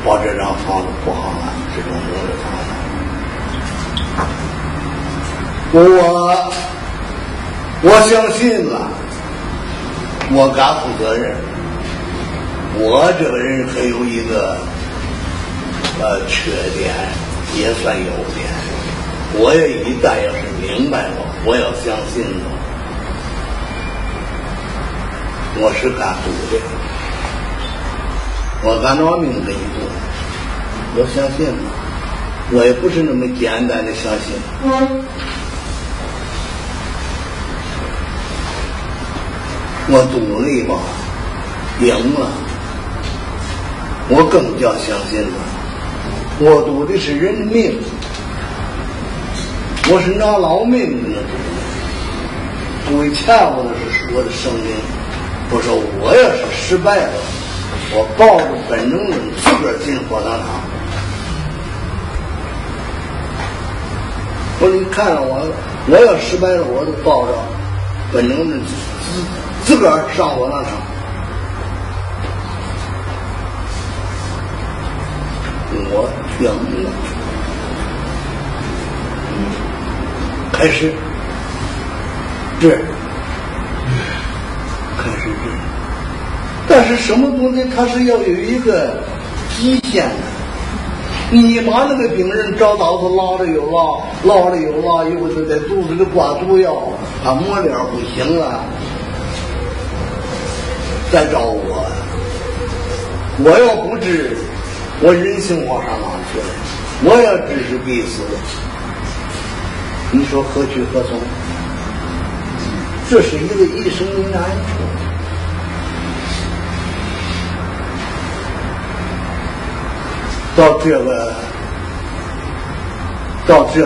把这张房子铺好了，治肿瘤的房子，我相信了，我敢负责任。我这个人还有一个缺点，也算优点。我也一旦要是明白了，我要相信了，我是敢赌的，我敢拿命给你赌，我相信了，我也不是那么简单的相信。我赌了一把，赢了。我更加相信了，我赌的是人命，我是拿老命跟他赌以前我的是我的生命。我说我要是失败了，我抱着本能论自个儿进火葬场。我说你看着我要失败了，我就抱着本能论自个儿上火葬场。我赢了，开始治，开始治。但是什么东西它是要有一个极限的。你把那个病人找到他拉着又拉，拉着又拉，以后就在肚子里挂毒药，他末了不行了，再找我要不治。我人性化上哪去了？我要治是必死，你说何去何从？这是一个一生的难处。到这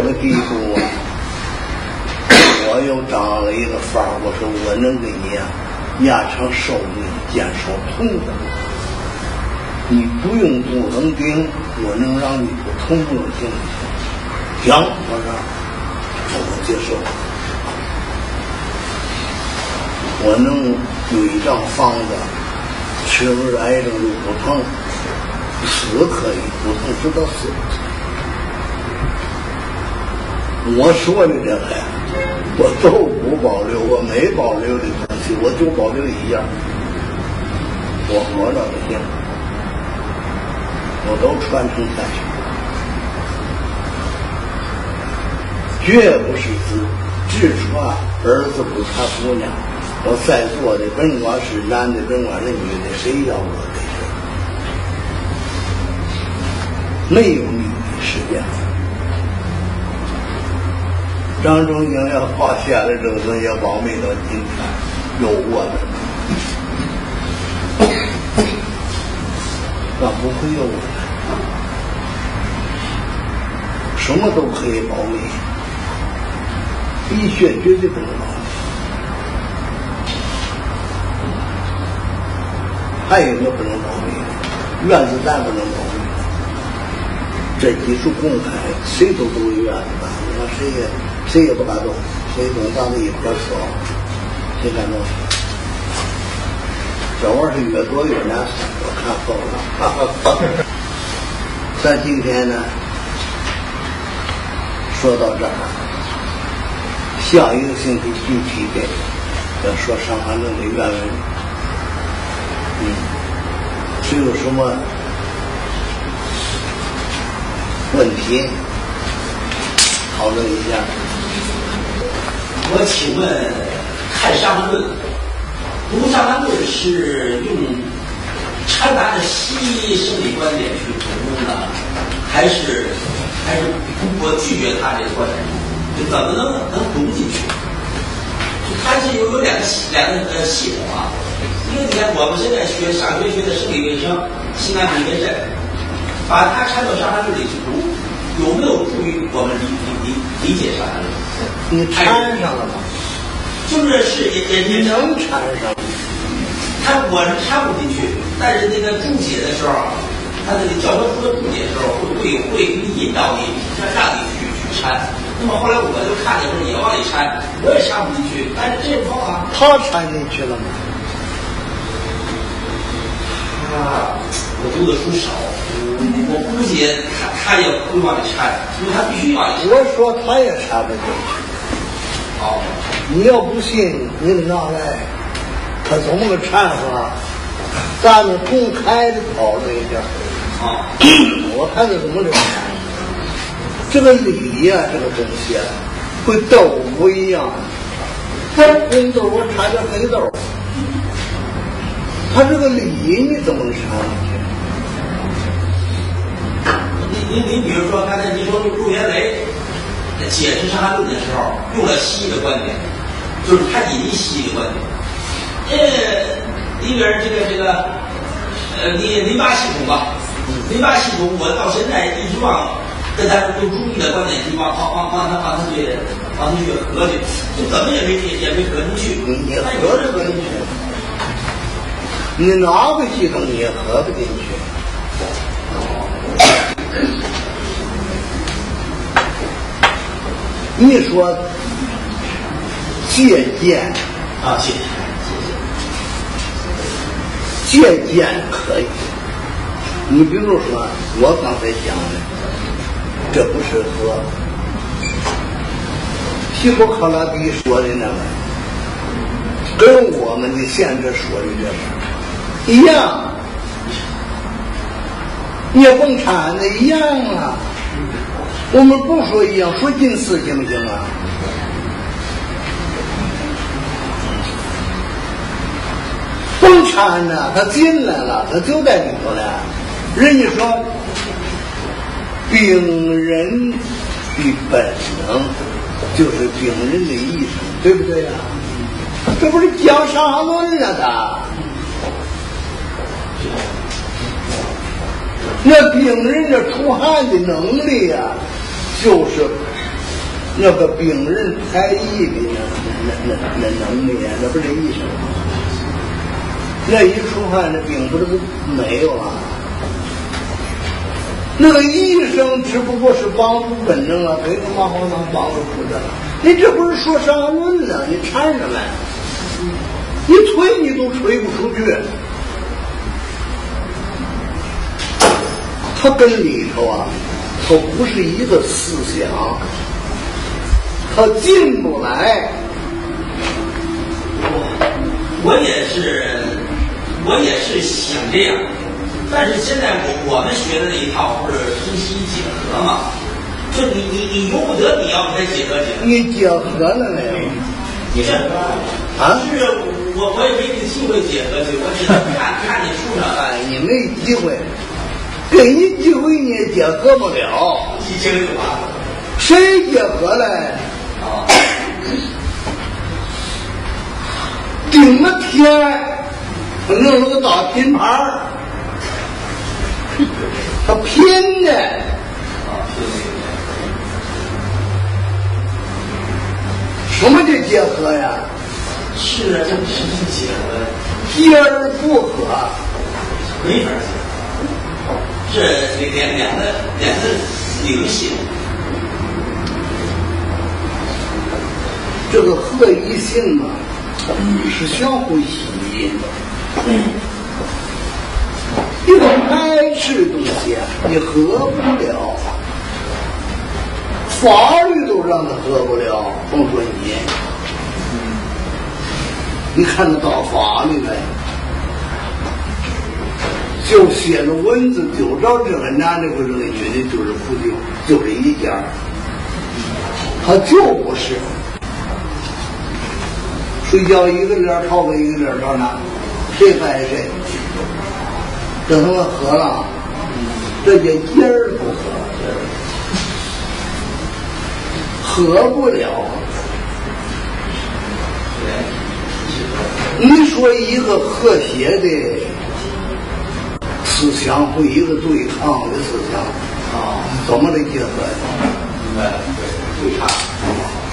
个地步我又长了一个法儿，我说我能给你延长寿命，减少痛苦。你不用不能病，我能让你不痛不行。行，我说我接受。我能有一张方子，吃了癌症就不疼，死可以不疼，直到死。我说的这个呀，我都不保留，我没保留的东西，我就保留一样，我活着就行。我都传承下去，绝不是只传儿子不传姑娘。我在座的甭管是男的甭管是女的，谁要我的事没有女的事件。张仲景要发现了这个东西，保密到今天有我的，那不会有我的，什么都可以保密，医学绝对不能保密。还有一个不能保密的，原子弹不能保密。这技术公开，谁都有原子弹，你看谁也不敢动，谁动咱们一块说，谁敢动？这玩意儿是越多越难算，我看够了。咱今天呢，说到这儿，下一个星期具体的要说《伤寒论》的原文。只有什么问题讨论一下？我请问，看《伤寒论》，读《伤寒论》是用掺杂的西医生理观点去读呢，还是我拒绝他这个观点？就怎么能读进去？它是有两个系统啊。因为你看，我们现在上学学的生理卫生、心肝脾肺肾，把它掺到《伤寒论》里去读，有没有助于我们理解《伤寒论》？你掺上了吗？就是也能掺上。我是掺不进去，但是那个注解的时候，他那个教科书的注解的时候，会引导你，让你去掺。那么后来我就看的时候也往里掺，我也掺不进去，但是这种方法，他掺进去了吗？我读的书少，我估计他也会往里掺，因为他必须往里掺。我说他也掺不进去。哦，你要不信，你拿来，可怎么个掺法？咱们公开的讨论一下。啊，我看这怎么这么掺？这个理呀、这个东西啊，跟豆腐一样，红豆我掺点黑豆。他这个理你怎么掺进去？您比如说刚才您说陆元雷解释《伤寒论》的时候，用了西医的观点，就是他引进西医的观点。里边这个淋巴系统吧，淋巴系统我到现在一直往跟他用中医的观点去往他去合去，就怎么也没合进去。你合着合进去。你哪个系统你也合不进去。你说借鉴啊，借鉴可以。你比如说，我刚才讲的，这不是和希波克拉底说的那个，跟我们的现在说的这个。一样，你也甭掺的一样啊。我们不说一样，说近似行不行啊？甭掺呢，他进来了，他就在里头了。人家说，病人的本能就是病人的医生，对不对呀？这不是讲《伤寒论》了的。那病人的出汗的能力呀、就是那个病人排异的那能力啊，那不是医生吗？那一出汗，那病不是没有了？那个医生只不过是帮助本能啊，给个麻黄能帮助出的。你这不是说伤寒论呢？你缠什么？你吹你都吹不出去。它跟里头啊，它不是一个思想，它进不来。我也是想这样，但是现在我们学的那一套不是中西医结合嘛？就你由不得你要不再结合结合。你结合了没有？你这啊？是我也没机会结合去，我只能看你书上。哎，你没机会，给你机会你也结合不了。一结合就完了。谁结合了？啊。顶了天，弄了个大拼盘，他拼的。什么叫结合呀？是啊，这不是结合，结而不合，没法结合。这两个灵性，这个合一性嘛，是相互吸引的。一个排斥的东西你合不了，法律都让他合不了，甭说你。你看得到法律没？就写了文字，就找这个男的或者这个女的，就是夫妻，就这一家，他就不是。睡觉一个脸朝北，一个脸朝南，谁拍谁？这他妈合了，这叫结而不合，合不了。你说一个和谐的思想和一个对抗的思想怎么来结合呀？对抗。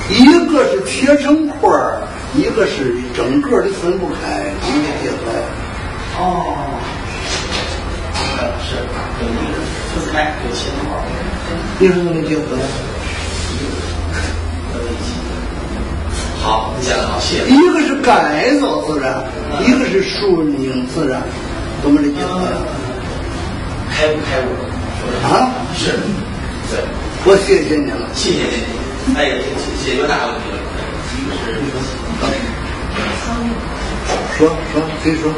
一个是铁成块儿，一个是整个的分不开，怎么结合呀？是有一个分开有铁成块，你说怎么结合呀？好，你讲的好，谢谢。一个是改造自然，一个是顺应自然，怎么来结合呀？开悟啊？是，对，我谢谢你了，谢谢您。哎呀，解决大问题了。说谁说？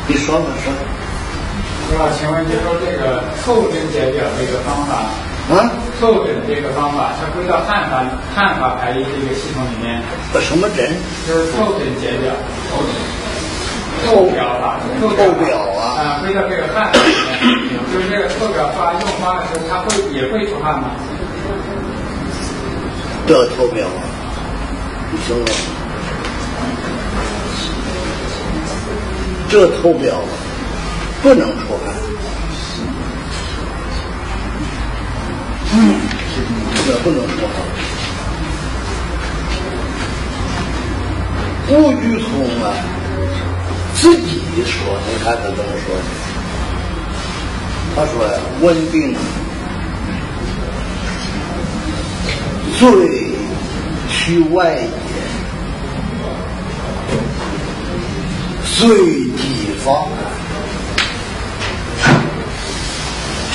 你说吧，说。是吧？请问就说这个凑针解表这个方法啊，凑针这个方法，它归到汉法排列这个系统里面。什么针？就是凑针解表，凑表法，凑表啊。归到这个汉法里面，就是这个凑表法用法的时候，它也会出汉吗？这个凑表啊，你听了？这凑表啊，不能出汉。这不能出汉。吴玉聪啊，自己说，你看他怎么说的？他说呀，稳定最去外界，最激发，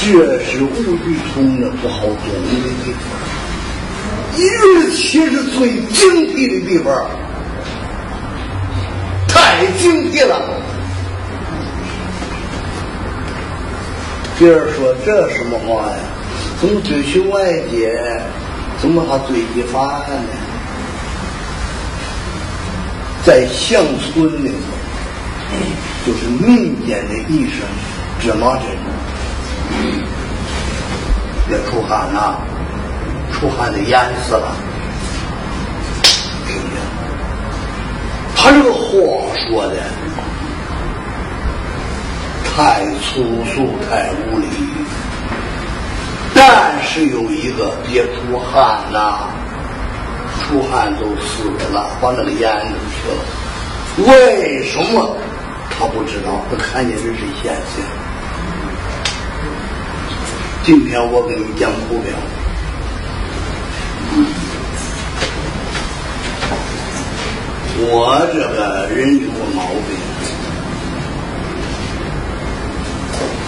这是吴玉聪的不好懂的地方，尤其是最精辟的地方，太精辟了。别人说这什么话呀？怎么追求外界？怎么还追激发呢？在乡村里头，就是民间的医生芝麻针，别出汗呐，出汗的淹死了。哎呀，他这个话说的太粗俗，太无理。但是有一个别出汗呐，出汗都死了，把那个淹出去了。为什么他不知道？他看见这是现象。今天我给你讲图表，我这个人有个毛病，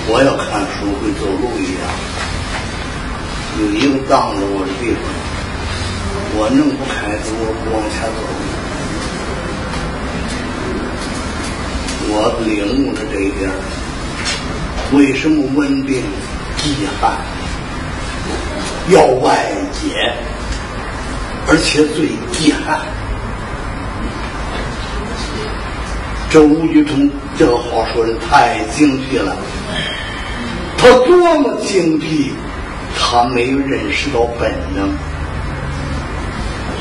我要看书会走路一样。有一个挡着我的地方，我弄不开，我不往前走。我领悟了这一点，为什么温病忌寒要外解，而且最忌寒？这吴鞠通这个话说的太精辟了，他多么精辟，他没有认识到本能，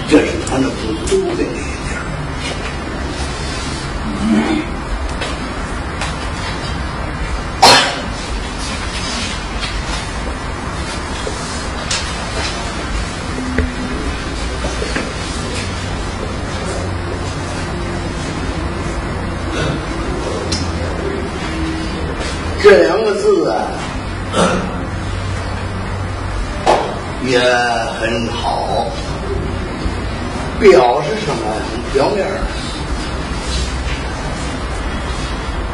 这是他那不足的那一点。这两个字啊，也很好，表示什么？表面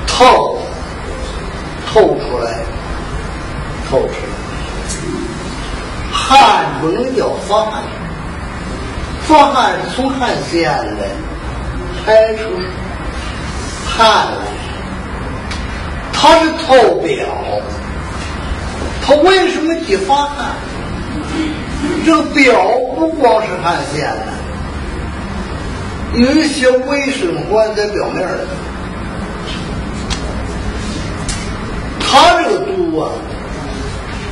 透出来，汗不能叫发汗，发汗是从汗腺来排出汗来。它是透表，它为什么去发汗？这个表不光是汗腺的，有一些微生环在表面的。它这个毒啊，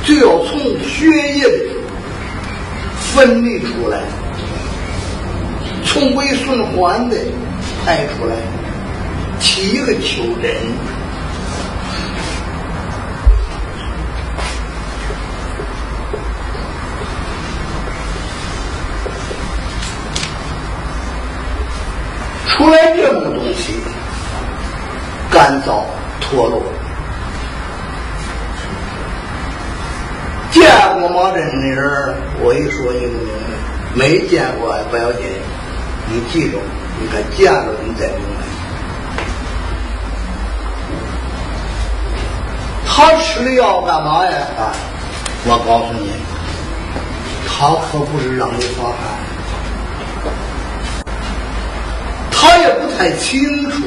就要从血液里分泌出来，从微循环的排出来，起一个丘疹。出来这么个东西，干燥脱落。见过麻疹的人，我一说你就明白；没见过不要紧，你记住，你看见了你再明白。他吃的药干嘛呀？啊，我告诉你，他可不是让你发汗。他也不太清楚，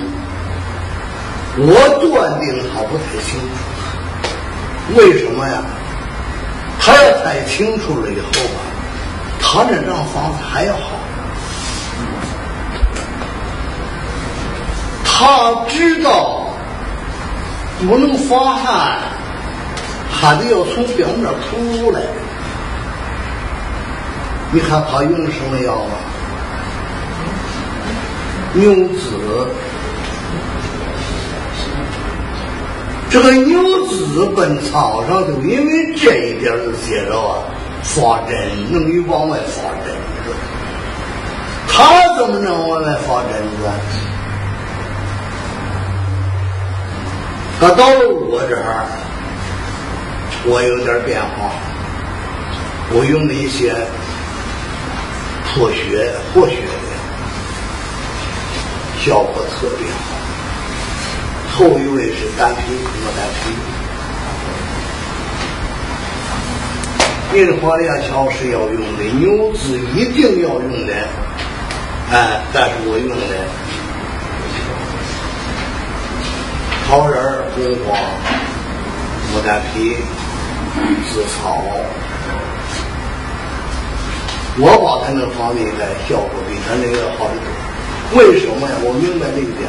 我断定他不太清楚。为什么呀？他要太清楚了以后吧，他这张房子还要好。他知道不能发汗，还得要从表面出来。你看他用什么药啊？牛子，这个牛子本草上就因为这一点就写着啊，发针能于往外发针子，他怎么能往外发针子？他到了我这儿，我有点变化，我用了一些活血的。效果特别好。后一位是丹皮，磨丹皮。印花链条是要用的，牛子一定要用的，但是我用的桃仁、红花、磨丹皮、紫草。我把它那方面的效果比他那个好得多。为什么呀？我明白这一点，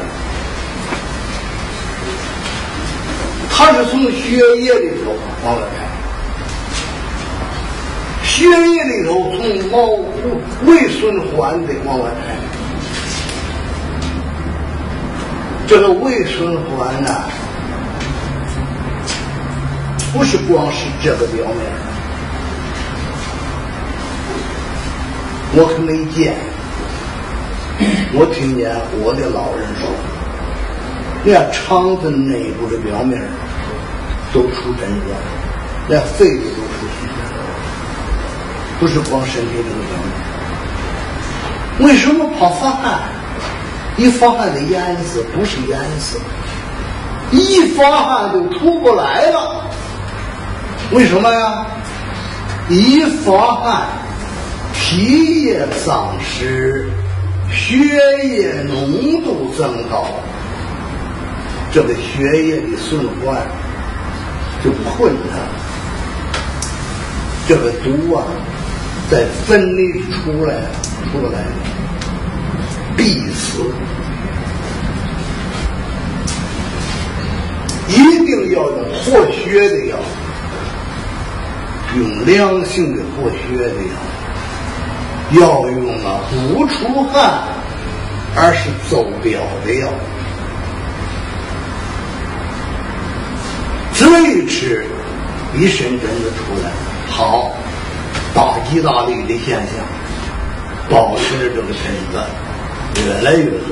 它是从血液里头往外排，血液里头从毛微循环的往外排。这个微循环呢，不是光是这个表面，我可没见。我听见我的老人说，连肠子内部的表面都出疹子，连肺里都出疹子，不是光身体这个表面。为什么怕发汗？一发汗的颜色不是颜色，一发汗就出不来了。为什么呀？一发汗，体液丧失，血液浓度增高，这个血液的循环就困他，这个毒啊，在坟里出来必死，一定要用活血的药，用良性的活血的药，要用不出汗而是走表的药。这一吃，一身疹子出来，好，大吉大利的现象，保持着这个疹子越来越多，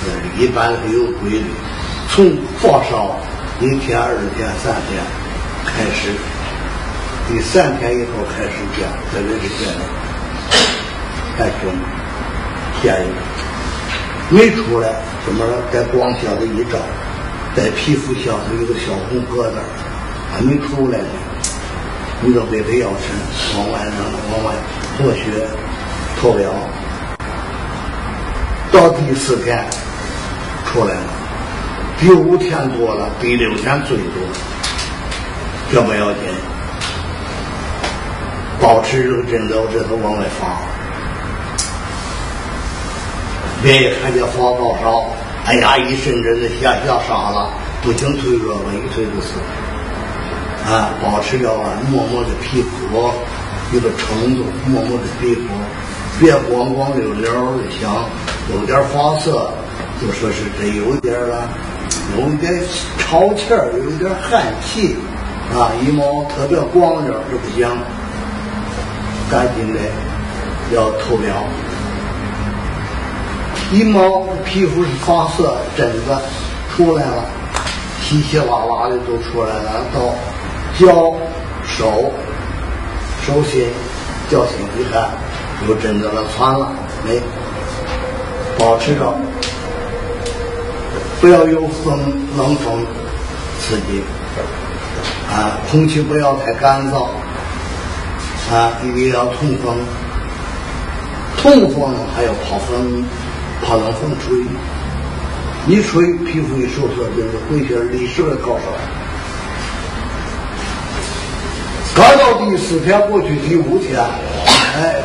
这一般是有规律。从发烧1天、2天、3天开始，第3天以后开始降，特别是现在太重，下一个没出来，怎么了？在光下的一照，在皮肤下头有个小红疙瘩，还没出来呢，你就给他药吃，往外活血透表，到第4天出来了，第5天多了，第6天最多，这不要紧，保持这个针刀这头往外发，别一看见发高烧，哎呀，一身疹子吓傻了，不行退热吧，一退就死。啊，保持着摸摸的皮肤一个程度，摸摸的皮肤，别光溜溜的想有点发涩，就说是这有点了，有一点潮气儿，有一点汗气，啊，一毛特别光溜就不行，赶紧的要透表。一毛皮肤是发涩，疹子出来了，稀稀拉拉的都出来了，到脚、手心、脚心一看有疹子了，窜了，没保持着，不要有冷风刺激，啊，空气不要太干燥，啊，一定要通风，通风还要怕冷风吹，一吹皮肤一受热，就是回血立时的高烧。刚到第4天过去，第5天，哎，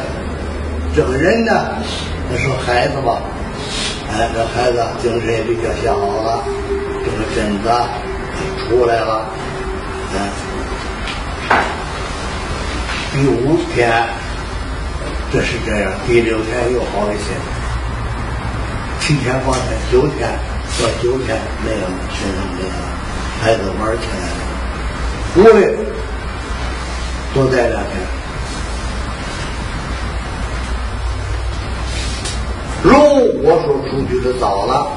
这个人呢，那是孩子吧，哎，这孩子精神也比较下好了，这个疹子出来了，第5天，这是这样，第6天又好一些。7天、8天、9天到9天没有，身上没有，孩子玩起来了。屋里多待2天。如果说出去的早了，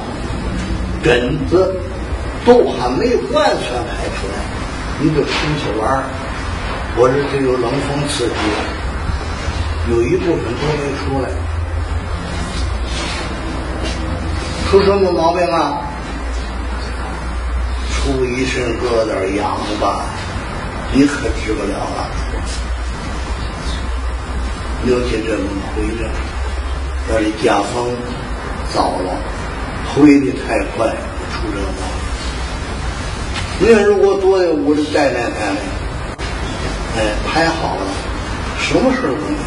疹子都还没完全排出来，你就出去玩，或者是有冷风刺激，有一部分都没出来。出什么毛病啊？出一身疙瘩痒吧，你可治不了了。尤其这么回着，这里家风糟了，回的太快，出这毛病。你看，如果多在屋里待2天呢，哎，排好了，什么事都没有。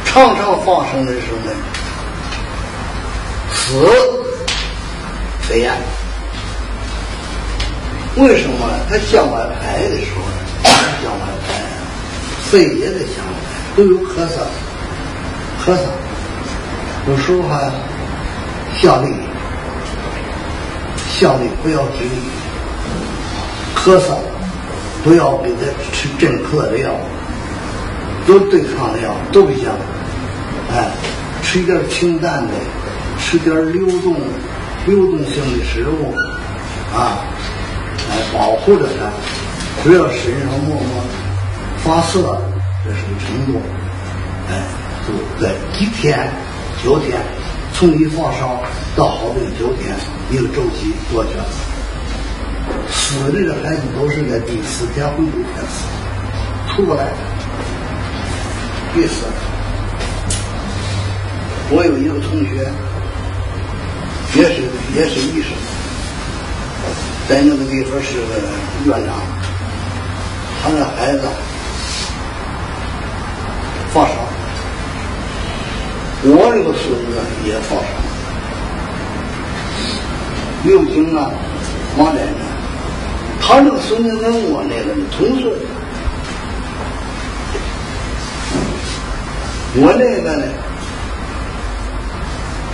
常常发生的是呢。死肺炎，为什么他向外排的时候呢？向外排，肺也得向外排，都有咳嗽，有时候还效力不要治力，咳嗽不要给他吃镇咳的药，都对抗的药都不行，哎，吃一点清淡的。吃点流动性的食物，啊，来保护着它，不要身上摸发涩，这是个程度，哎，就在1天、9天，从一发烧到好病9天，一个周期过去了。死的这孩子都是在第4天或5天死，出不来。第4，我有一个同学。也是医生，在那个地方是个院长，他的孩子发烧，我这个孙子也发烧，流行啊，麻疹呢。他这个孙子跟我那个同岁，我那个呢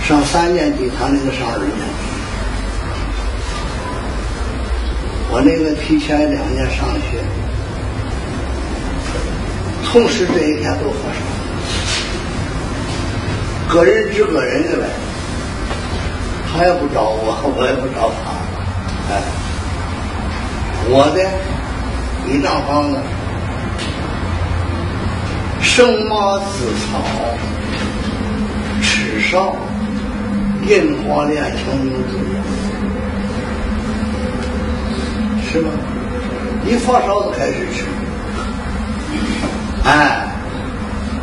上3年级，他那个上2年级。我那个提前2年上学，同时这一天都发烧，个人治个人的呗，他也不找我，我也不找他，哎，我的一张房子，生麻子草，吃少，银花莲强牛子。是吧？一发烧就开始吃，哎，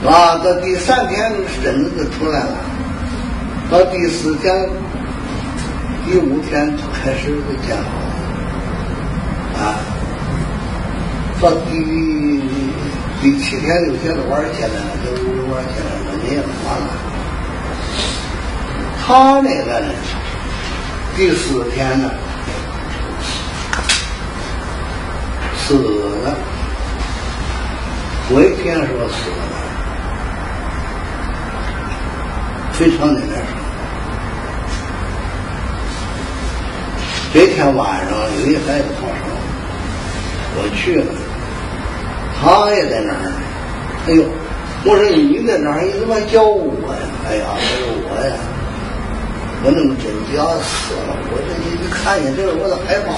到第3天疹子就出来了，到第4天、第5天就开始就见好了，啊，到第7天、6天就玩起来了，就玩起来了，你也完了。他那个呢，第4天呢。死了，我一听说死了，非常的难受。这天晚上有一孩子发烧，我去了，他也在那儿。哎呦，我说你在哪儿？你怎么叫我呀？哎呀，我呀，我那么真假死了，我这一看见这个我都害怕。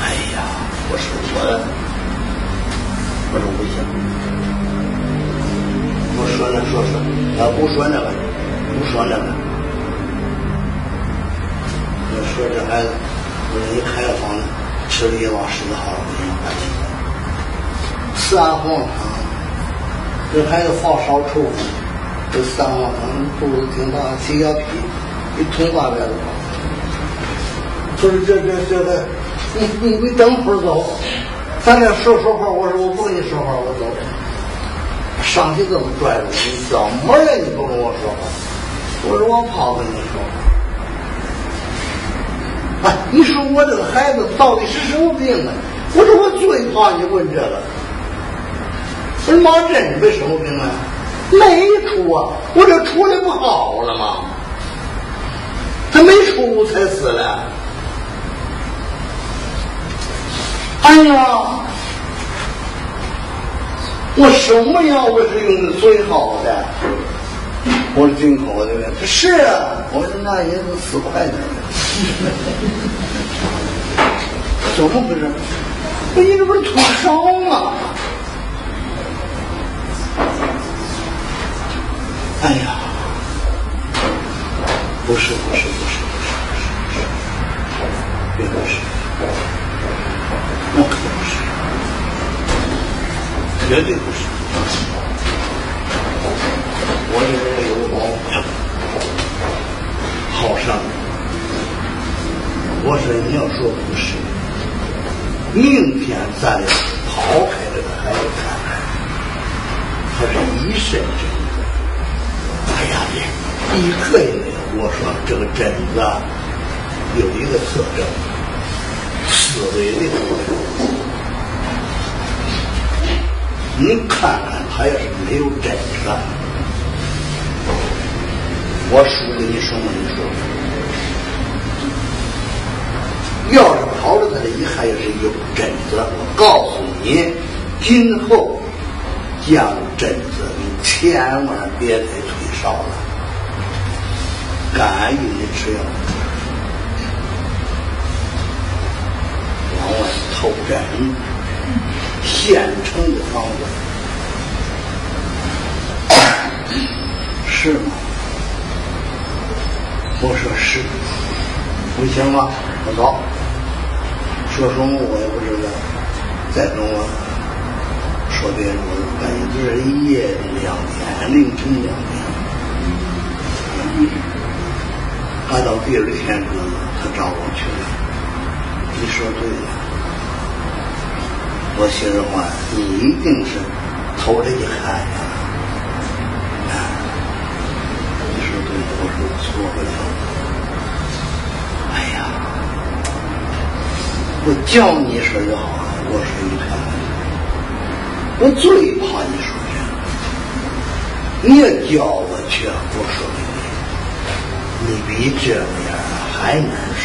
哎呀，我说不行，我说那说，不说那个，我说这孩子，我说你开了房子，吃了1往10的好了，不行，赶紧吃安黄汤，这孩子发烧抽风，这3黄汤肚子挺大，起小皮，一通800多。说是这个。你等会儿走，咱俩说话。我说我不跟你说话，我走。上去这么拽着我，你怎么了？你不跟我说话？我说我怕跟你说话。哎，你说我这个孩子到底是什么病啊？我说我最怕你问这个。我说麻疹是什么病啊？没出啊，我这出来不好了吗？他没出才死了。哎呀，我什么药我是用的最好的？我是进口的。是啊，我说那也是4块钱。怎么回事？你这不是退烧吗？哎呀，不是，并不是。那可不是，绝对不是。我这人有毛病，好上。我说你要说不是，明天咱俩抛开这个孩子看看，他是1肾疹子。哎呀，一个也没有。我说这个疹子有一个特征。思维的特征，你看看他要是没有诊断，我叔给你说嘛，你说，要是跑了他的一还要是有疹子，我告诉你，今后将疹子你千万别再退烧了，干预你吃药。往外偷诊，现成的方子，是吗？我说是，不行吗？我走，说什么我也不知道，再跟我说别人，我感觉就是夜里2点，凌晨2点，他到第二天哥他找我去了。你说对了，我心里话，你一定是偷着一看呀。你说对了，我说我错不了。哎呀，我叫你说就好，我说你看，我最怕你说这，你也叫我去，我说你比这样还难受。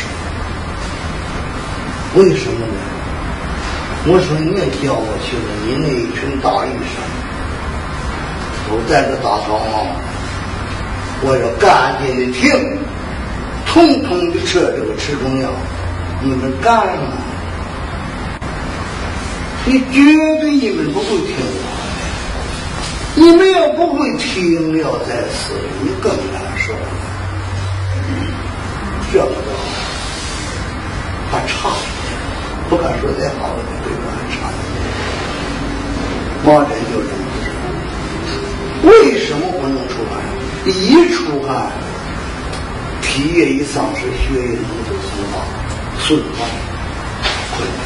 为什么呢？我说你也叫我去了，你那一群大医生都戴着大草帽，我要赶紧的停，统统的撤这个吃中药，你们干吗？你绝对你们不会听我的，你们要不会听要在此，你更难受。这个道理还差一点，不敢说再好的，对吧？还差一点。马真就这么知道，为什么不能出汗？一出汗，体液一丧失，血液能就损耗，困难，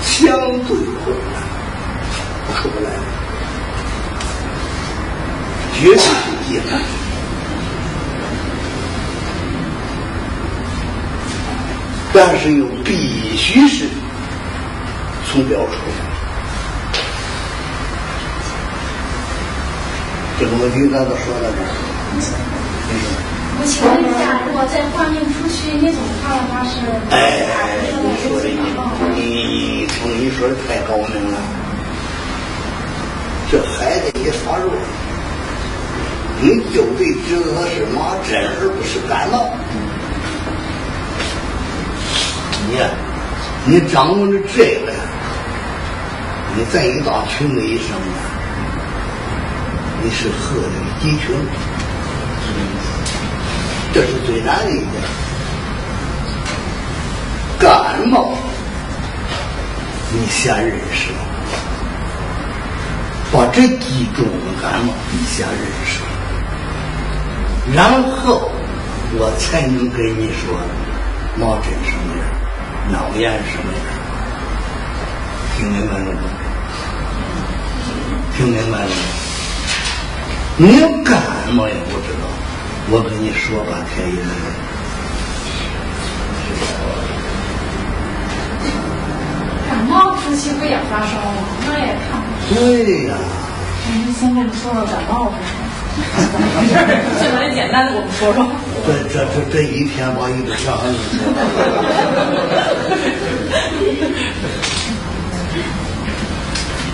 相对困难，出不来，绝对是艰难。但是又必须是从表出来。这个问题咱都说到这儿。我请问一下，如果再换运出去那种话的话是？你说的你从你说的太高明了，这孩子一发热，你就得知道他是麻疹而不是感冒。你掌握着这个，你再一大群的医生呢，你是鹤立鸡群，这是最难的一点。感冒，你先认识，把这几种感冒你先认识，然后我才能跟你说麻疹什么样，脑炎什么样，听明白了吗？听明白了吗？你要感冒也不知道，我跟你说半天也没用。感冒初期不也发烧吗？那也看不出。对呀。先跟你说说感冒吧。这么简单的，我们说说。这一天把一个啥你说。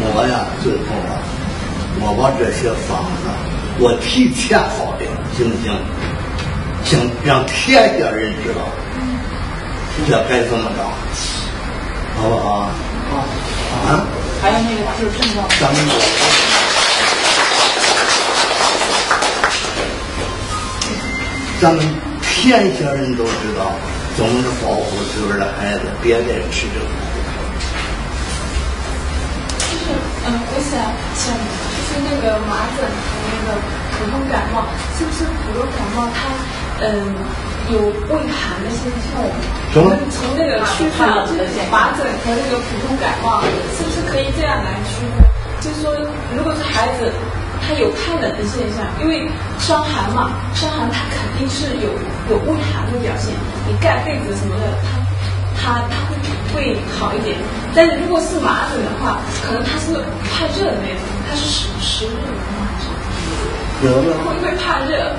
我呀，最后啊，我把这些方子我提前发表，行不行？想让天下人知道，这该怎么着，好不好？好啊。还有那个治症状。咱们天下人都知道怎么着保护自个儿的孩子，别再吃这个。我想就是那个麻疹和那个普通感冒，是不是普通感冒它有胃寒的现象？什么？从那个区分麻疹和那个普通感冒，是不是可以这样来区分？就是说，如果是孩子，他有太冷的现象，因为伤寒嘛，伤寒它肯定是有胃寒的表现，你盖被子什么的，它会好一点。但是如果是麻疹的话，可能它是怕热的那种，它是湿热的麻疹，会怕热。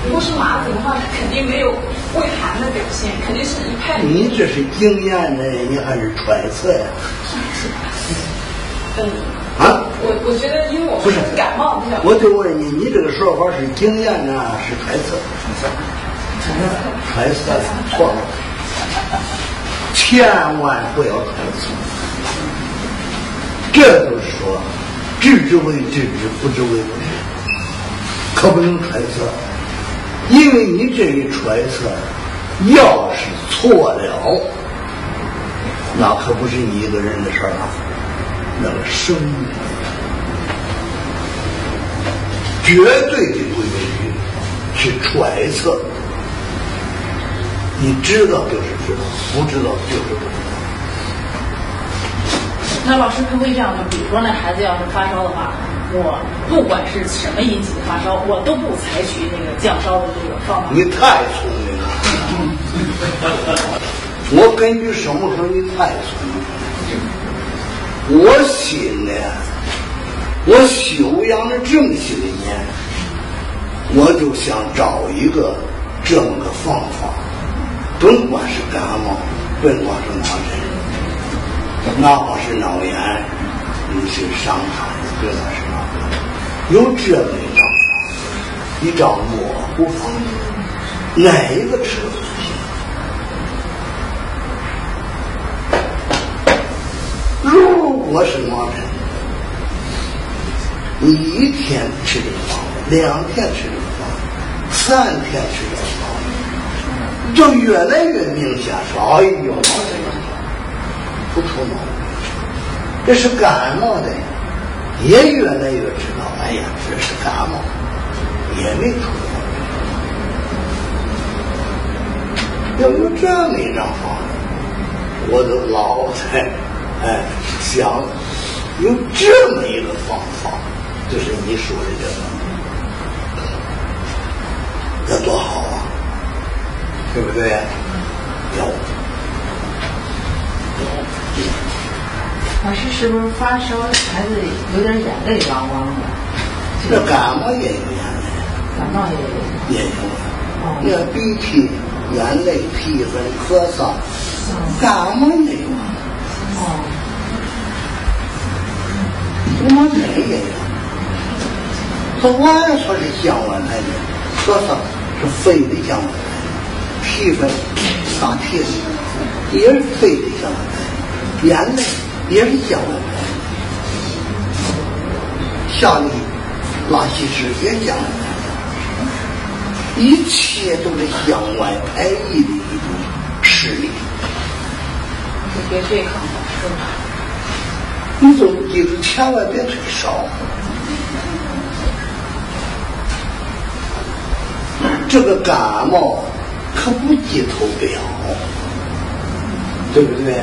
如果是麻疹的话，它肯定没有胃寒的表现，肯定是一派。你这是经验呢，你还是揣测呀？我觉得，因为我不是感冒比较，我就问你，你这个说法是经验呢，是揣测？揣测错了，千万不要揣测。这就是说，知之为知之，不知为不知，可不能揣测。因为你这一揣测，要是错了，那可不是你一个人的事儿啊，那个生命绝对的规矩是是揣测。你知道就是知道，不知道就是不知道。那老师可不可以这样的？比如说那孩子要是发烧的话，我不管是什么引起的发烧，我都不采取那个降烧的这个方法。你太聪明了。我根据什么说你太聪明了？我心呢，我修养了这么些年，我就想找一个这么个方法，甭管是感冒，甭管是麻疹，哪怕是脑炎，你是伤寒，甭管是哪个，有这么一张方，一张模糊方，哪一个吃都行。如果是麻疹，你1天吃这个方，2天吃这个方，3天吃这个方，就越来越明显说，哎呦，麻疹不头脑，这是感冒的，也越来越知道，哎呀，这是感冒，也没头脑。要有这么一张方，我都老在想有这么一个方法，就是你说的这个，那多好啊，对不对？有。老师是不是发烧孩子有点眼泪汪汪的？这感冒也有眼泪，感冒也有。也有。那鼻涕、眼泪、皮粉、咳嗽，感冒也有。麻疹也有。他晚上是向外排的，咳嗽是肺的向外排，皮粉、打屁股也是肺的向外排，眼泪也是向外排，下痢、拉稀屎也向外排，一切都是向外排异的一种势力。就别对抗了，是吧？你就记住，千万别退烧。这个感冒可不记头表，对不对？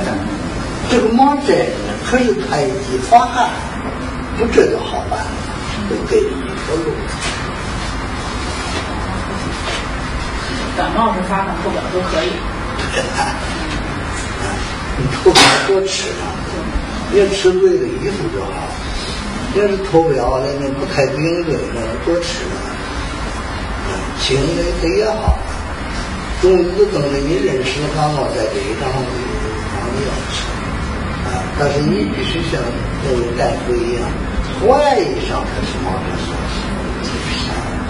这个麻疹呢，可是胎记发汗，不这就好办，就给你一条路。感冒是发汗、头表都可以。你头表多吃啊，你要吃对了衣服就好。要是头表那不太顶对，那多吃啊。轻的它也好，中医都等着你认识感冒在这一张要吃啊，但是你必须像那个大夫一样，怀疑上它是麻疹，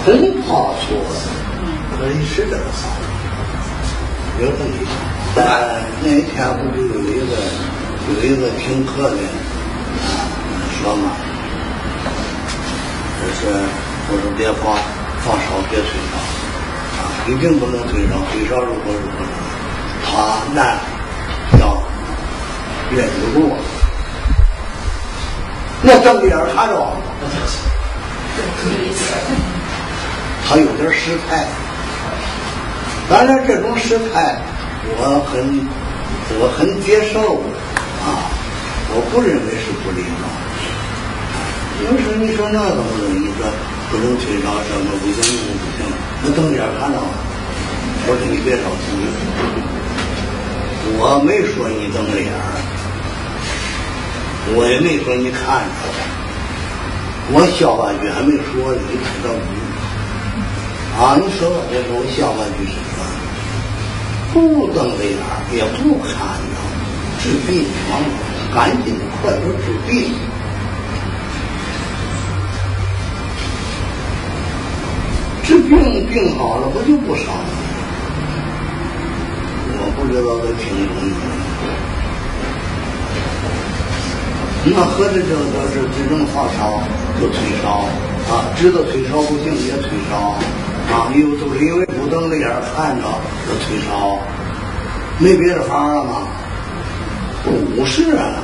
恐怕错了，可以是这个方法，有这么一个。那天不是有一个听课的说嘛，就是我说别发烧，别退烧啊，一定不能退烧，退烧如何，他那要忍得住，那瞪着眼看着，他有点失态。当然，这种失态我很接受啊，我不认为是不礼貌。有时你说那怎么容易说不能退烧，什么不行不行，那瞪眼看着，我说你别着急，我没说你瞪着眼，我也没说你看着，我下半句还没说你太着急啊！你说我这时候下半句是什么？不瞪着眼也不看着，治病嘛，赶紧快点治病。治病好了，不就不伤了？我不知道他听懂没有。那合着这都是只能发烧就退烧啊，知道退烧不行也退烧啊，又都是因为不瞪着眼看着就退烧，没别的法了吗？不是啊，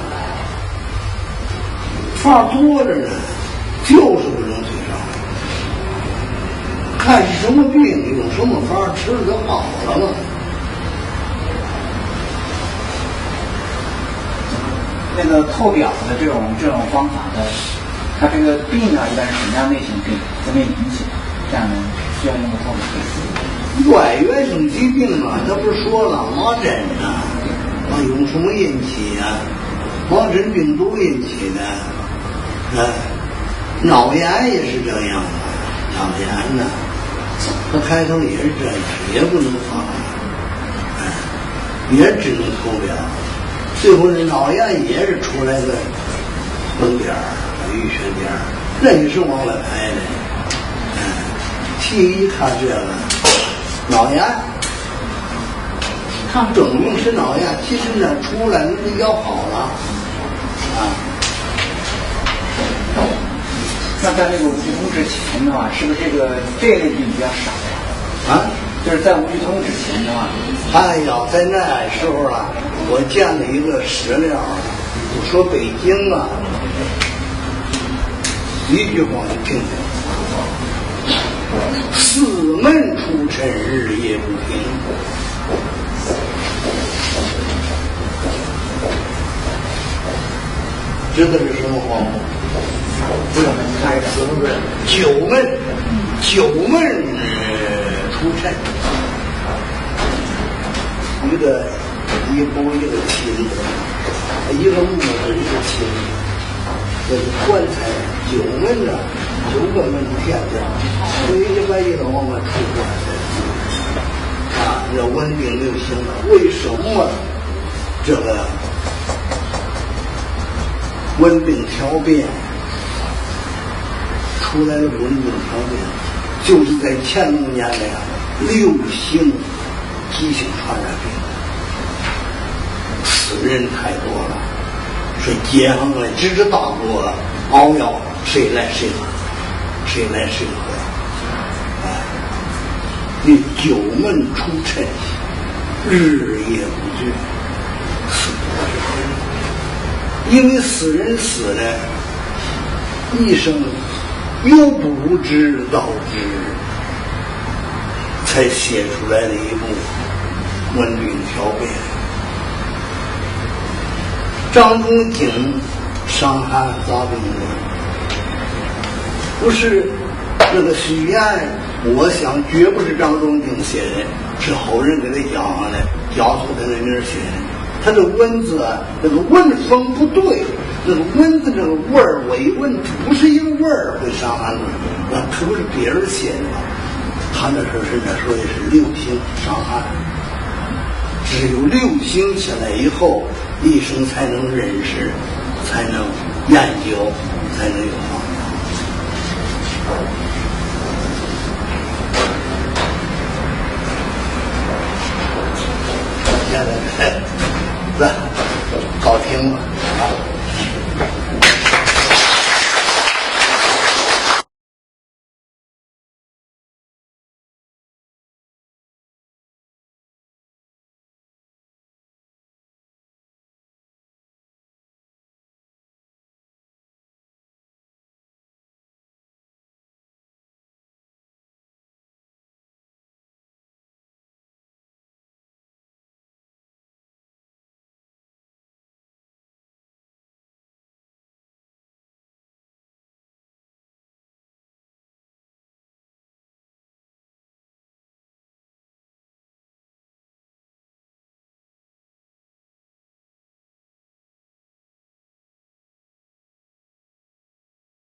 法多着呢，就是不能退烧。看是什么病，用什么法吃了就好了嘛。那个透表的这种方法的，它这个病呢一般是什么样类型病怎么引起？这样呢需要用个透表。外源性疾病嘛，他不是说了麻疹啊，用什么引起啊？麻疹病毒引起的，脑炎也是这样的，脑炎呢，他开头也是这样，也不能放，也只能透表。最后这脑炎也是出来个崩点儿、淤血点儿，那也是往外排的。西医一看这个脑炎，证明是脑炎，其实呢出来那就要好了啊。那在这个无菌通之前的话，是不是这类病比较少呀？啊？就是在无菌通之前的话，哎呀，在那时候啊，我见了一个史料，就说北京啊，一句话就听听，四门出尘，日夜不停。知道是什么话吗？不怎么开的。九门出尘，一个木一个琴，一个木头一个琴，这是棺材九门呢，9个门天的，所以一般一个往外出棺材啊，这文病流行了。为什么这个文病条变出来的文病条变？就是在乾隆年代流行急性传染病，死人太多了，所以街上来支大锅熬药，谁来谁喝，谁来谁喝。这九门出尘，日夜不绝，死多少人？因为死人死了，医生又不知道才写出来的一部文病条变。张仲景伤寒杂病论，不是那个序言，我想绝不是张仲景写的，是后人给他讲上的，讲出他的名写的。他的文字啊，那个文风不对，那个文字这个味儿尾文不是一个味儿会伤寒论，那可不是别人写的。他那时候是那说的是流行伤寒，只有流行起来以后，医生才能认识，才能研究，才能有方法。现在来，好听了啊。